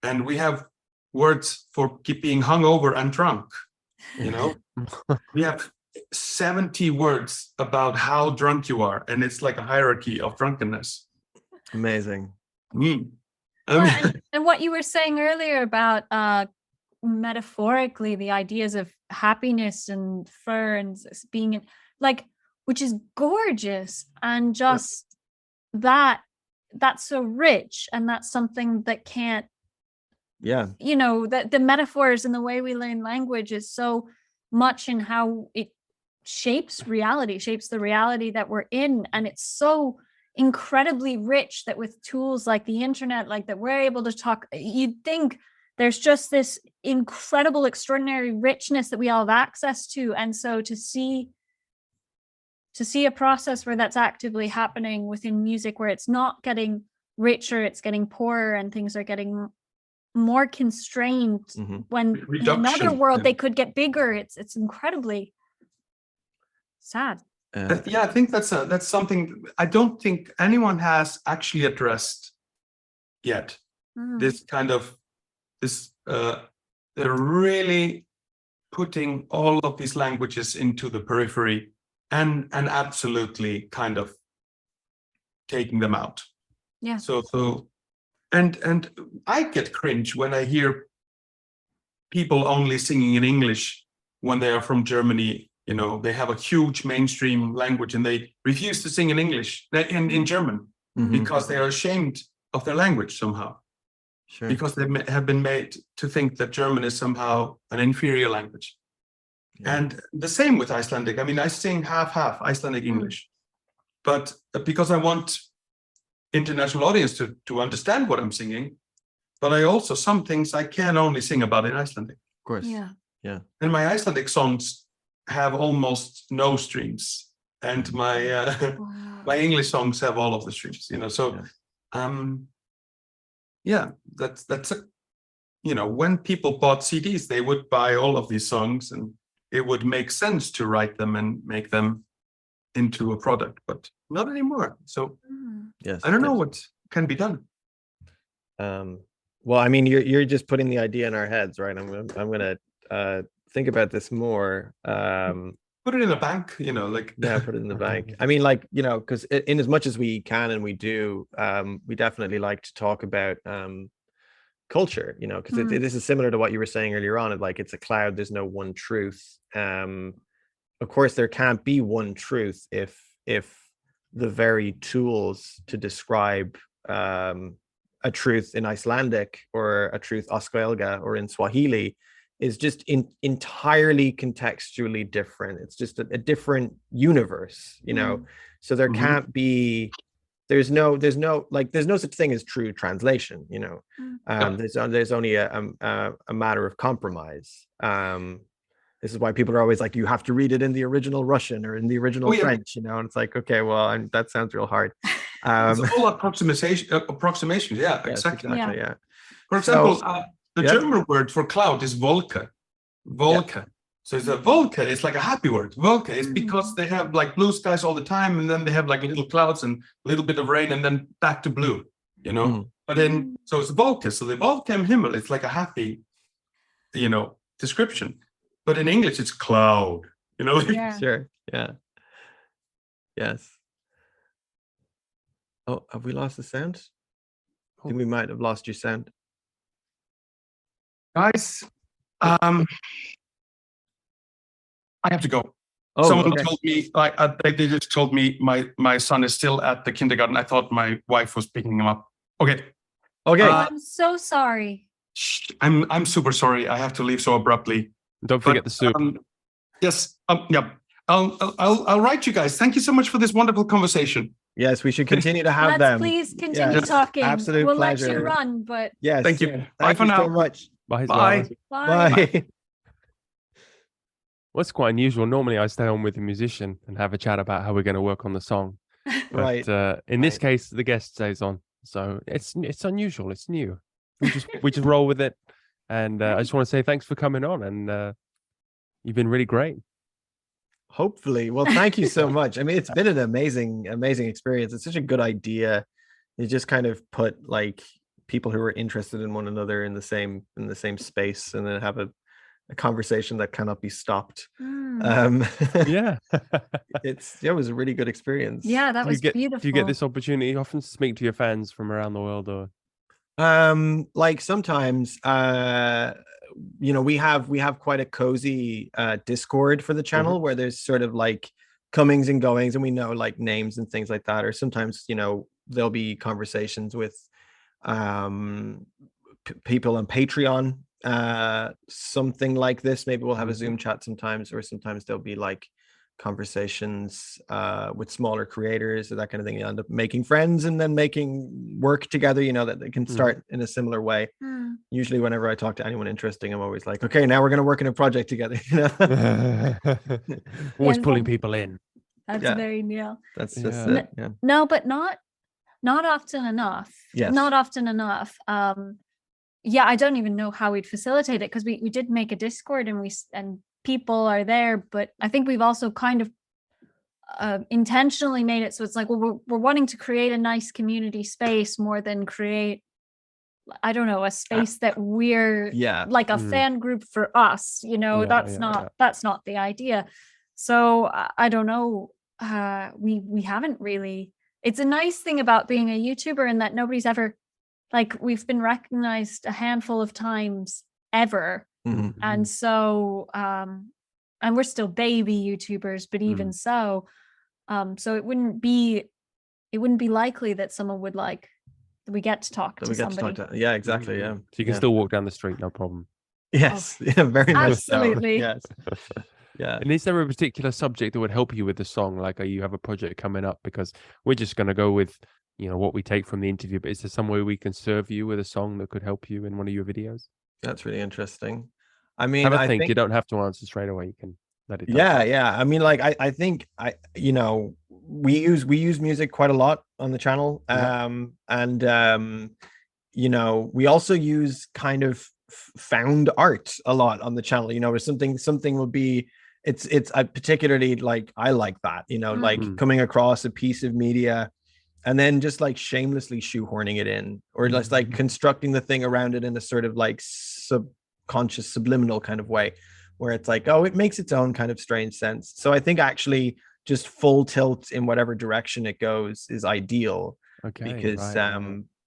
And we have words for being hungover and drunk, you know. We have 70 words about how drunk you are, and it's like a hierarchy of drunkenness. Amazing. Well, and what you were saying earlier about metaphorically the ideas of happiness and fur and being like, which is gorgeous, and just that's so rich, and that's something that can't, you know, that the metaphors and the way we learn language is so much in how it shapes the reality that we're in. And it's so incredibly rich that with tools like the internet, like that, we're able to talk. You'd think there's just this incredible, extraordinary richness that we all have access to. And so to see a process where that's actively happening within music, where it's not getting richer, it's getting poorer, and things are getting more constrained, when in another world they could get bigger. It's incredibly sad. Yeah, I think that's something I don't think anyone has actually addressed yet. This kind of they're really putting all of these languages into the periphery and absolutely kind of taking them out. Yeah. So and I get cringe when I hear people only singing in English when they are from Germany. You know, they have a huge mainstream language and they refuse to sing in English, in German, because they are ashamed of their language somehow. Sure. Because they have been made to think that German is somehow an inferior language. Yeah. And the same with Icelandic. I mean, I sing half Icelandic English, but because I want international audience to understand what I'm singing, but I also, some things I can only sing about in Icelandic. Of course. Yeah. Yeah. And my Icelandic songs have almost no streams, and my my English songs have all of the streams, you know. So that's a, you know, when people bought CDs, they would buy all of these songs, and it would make sense to write them and make them into a product, but not anymore. So yes, I don't know what can be done. Well, I mean, you're just putting the idea in our heads, right? I'm gonna think about this more. Put it in the bank, you know, like put it in the bank. I mean, like, you know, because in as much as we can and we do, we definitely like to talk about culture, you know, because this is similar to what you were saying earlier on. Like, it's a cloud. There's no one truth. Of course, there can't be one truth if the very tools to describe a truth in Icelandic or a truth Oscoelga or in Swahili is just entirely contextually different. It's just a different universe, you know. So there can't be, there's no such thing as true translation, you know. There's only a matter of compromise. This is why people are always like, you have to read it in the original Russian or in the original French, you know. And it's like, okay, well, that sounds real hard. It's all approximations. Yeah, yes, exactly. Yeah. For example, the German word for cloud is Wolke. Yeah. So it's a Wolke. It's like a happy word. Wolke is because they have like blue skies all the time, and then they have like little clouds and a little bit of rain, and then back to blue. You know. But then so it's Wolke. So the Wolke Himmel. It's like a happy, you know, description. But in English, it's cloud. You know. Yeah. Sure. Yeah. Yes. Oh, have we lost the sound? I think we might have lost your sound. Guys, I have to go. Oh, Someone okay. told me, they just told me my son is still at the kindergarten. I thought my wife was picking him up. Okay. Okay. I'm so sorry. I'm super sorry. I have to leave so abruptly. Don't forget the soup. Yes. Yeah. I'll write you guys. Thank you so much for this wonderful conversation. Yes, we should continue to have them. Please continue Yes, talking. absolute we'll pleasure. let you run, but Yes. Thank you. Yeah. Bye Thank for you now. so much. Bye. Bye. Bye. What's quite unusual, normally I stay on with a musician and have a chat about how we're going to work on the song. Right. But in this case, the guest stays on. So it's unusual. It's new. We just roll with it. And I just want to say thanks for coming on. And you've been really great. Hopefully. Well, thank you so much. I mean, it's been an amazing experience. It's such a good idea. You just kind of put like people who are interested in one another in the same space, and then have a conversation that cannot be stopped. Yeah. It was a really good experience. Yeah, that was beautiful. Do you get this opportunity often to speak to your fans from around the world, or? Like sometimes, you know, we have quite a cozy Discord for the channel where there's sort of like comings and goings, and we know like names and things like that. Or sometimes, you know, there'll be conversations with people on Patreon, something like this. Maybe we'll have a Zoom chat sometimes, or sometimes there'll be like conversations with smaller creators or that kind of thing. You end up making friends and then making work together, you know, that they can start in a similar way. Usually whenever I talk to anyone interesting, I'm always like, okay, now we're going to work in a project together, you know. Always pulling people in. That's very Neil. That's just it. Yeah. No, but not often enough. Yes. Not often enough. Yeah, I don't even know how we'd facilitate it, because we did make a Discord and people are there, but I think we've also kind of intentionally made it so it's like, well, we're wanting to create a nice community space more than create, I don't know, a space that we're like a fan group for us, you know. That's not the idea. So I don't know, we haven't really. It's a nice thing about being a YouTuber in that nobody's ever, like, we've been recognized a handful of times ever. And so and we're still baby YouTubers, but even so it wouldn't be likely that someone would like that we get to talk to somebody. Yeah, exactly. Yeah. So you can still walk down the street, no problem. Yes. Yeah, very much absolutely. so. Yes. Yeah. And is there a particular subject that would help you with the song? Like, you have a project coming up? Because we're just going to go with, you know, what we take from the interview, but is there some way we can serve you with a song that could help you in one of your videos? That's really interesting. I mean, I think you don't have to answer straight away. You can let it. Yeah. I mean, like, I think you know, we use music quite a lot on the channel. And you know, we also use kind of found art a lot on the channel, you know, where something will be, it's particularly like, I like that, you know, like coming across a piece of media and then just like shamelessly shoehorning it in, or just like constructing the thing around it in a sort of like subconscious subliminal kind of way, where it's like, oh, it makes its own kind of strange sense. So I think actually just full tilt in whatever direction it goes is ideal.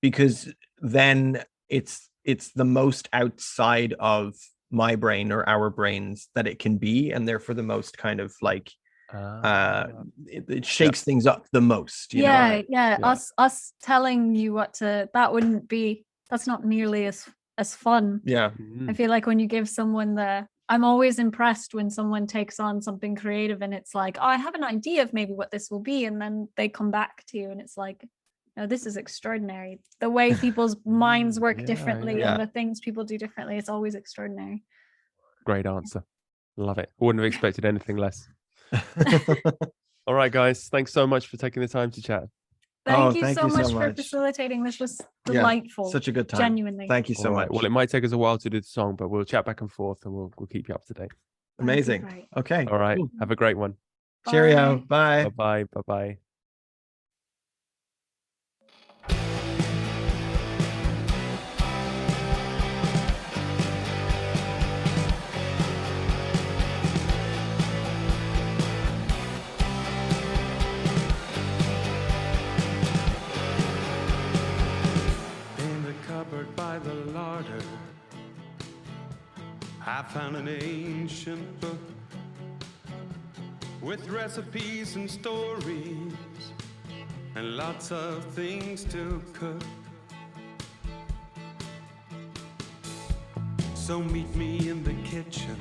Because then it's the most outside of my brain or our brains that it can be, and therefore the most kind of like It shakes things up the most. You know? Yeah. Yeah. Us telling you what to, that's not nearly as fun. Yeah. I feel like when you give someone I'm always impressed when someone takes on something creative and it's like, oh, I have an idea of maybe what this will be. And then they come back to you and it's like, no, this is extraordinary. The way people's minds work differently and the things people do differently, it's always extraordinary. Great answer. Love it. Wouldn't have expected anything less. All right, guys. Thanks so much for taking the time to chat. Thank you so much for facilitating. This was delightful. Such a good time. Genuinely. Thank you so much. Well, it might take us a while to do the song, but we'll chat back and forth and we'll keep you up to date. Amazing. Okay. All right. Have a great one. Cheerio. Bye. Bye-bye. Bye-bye. By the larder, I found an ancient book with recipes and stories and lots of things to cook. So meet me in the kitchen,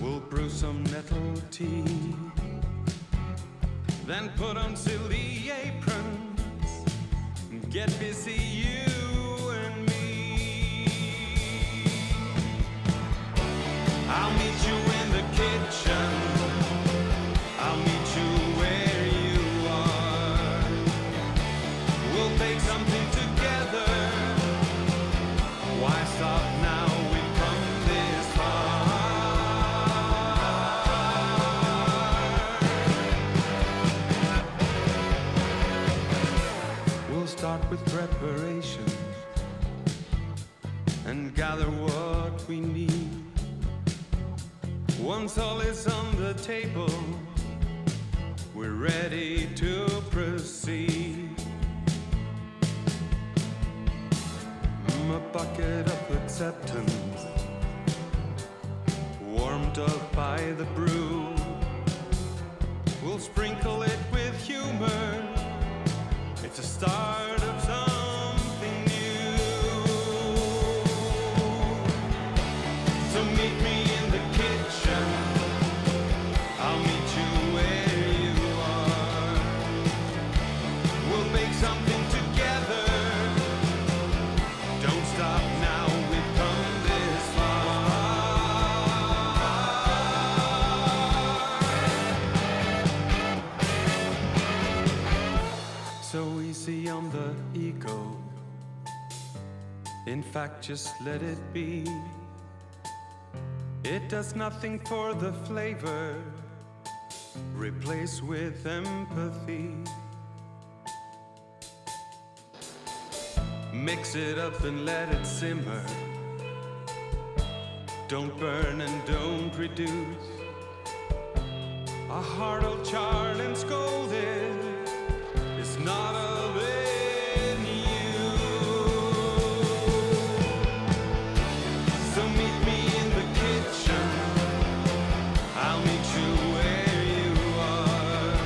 we'll brew some nettle tea, then put on silly aprons and get busy, you and me. I'll meet you in the kitchen, I'll meet you where you are. We'll bake something together. Why stop now? We've come this far. We'll start with preparation and gather what we need. Once all is on the table, we're ready to proceed. A bucket of acceptance, warmed up by the brew. We'll sprinkle it with humor. It's a start of something new. So meet me in the kitchen, I'll meet you where you are. We'll make something together. Don't stop now, we've come this far. So easy on the ego. In fact, just let it be. It does nothing for the flavor. Replace with empathy. Mix it up and let it simmer. Don't burn and don't reduce. A heart all charred and scolded is not of any use. So meet me in the kitchen, I'll meet you where you are.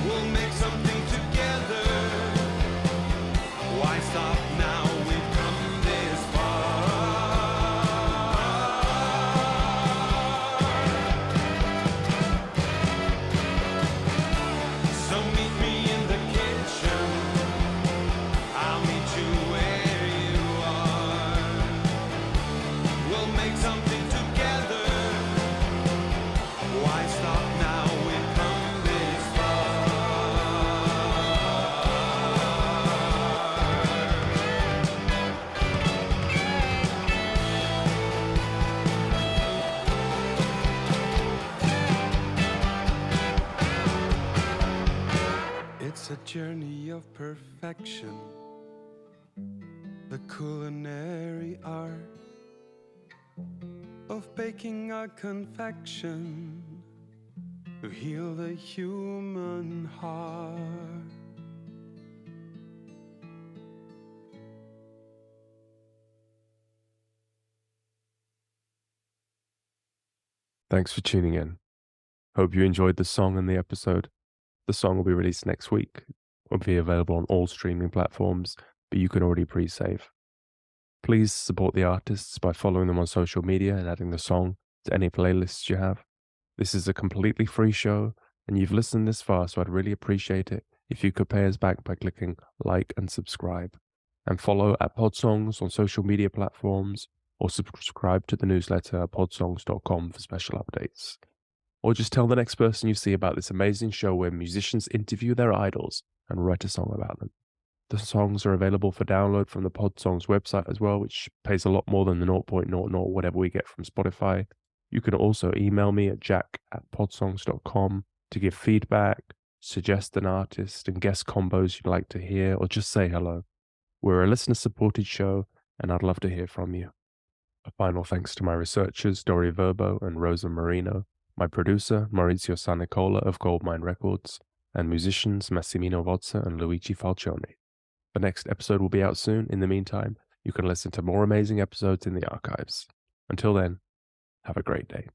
We'll make something together. Why stop now? We've come this far. So meet me in the kitchen, I'll meet you where you are. We'll make something together. Why stop now? We've come this far. It's a journey of perfection, the culinary art of baking a confection to heal the human heart. Thanks for tuning in. Hope you enjoyed the song and the episode. The song will be released next week. It will be available on all streaming platforms, but you can already pre-save. Please support the artists by following them on social media and adding the song to any playlists you have. This is a completely free show, and you've listened this far, so I'd really appreciate it if you could pay us back by clicking like and subscribe. And follow at Podsongs on social media platforms, or subscribe to the newsletter at podsongs.com for special updates. Or just tell the next person you see about this amazing show where musicians interview their idols and write a song about them. The songs are available for download from the Podsongs website as well, which pays a lot more than the 0.00 whatever we get from Spotify. You can also email me at jack@podsongs.com to give feedback, suggest an artist and guest combos you'd like to hear, or just say hello. We're a listener-supported show, and I'd love to hear from you. A final thanks to my researchers, Dori Verbo and Rosa Marino, my producer, Maurizio Sanicola of Goldmine Records, and musicians Massimino Vozza and Luigi Falcione. The next episode will be out soon. In the meantime, you can listen to more amazing episodes in the archives. Until then, have a great day.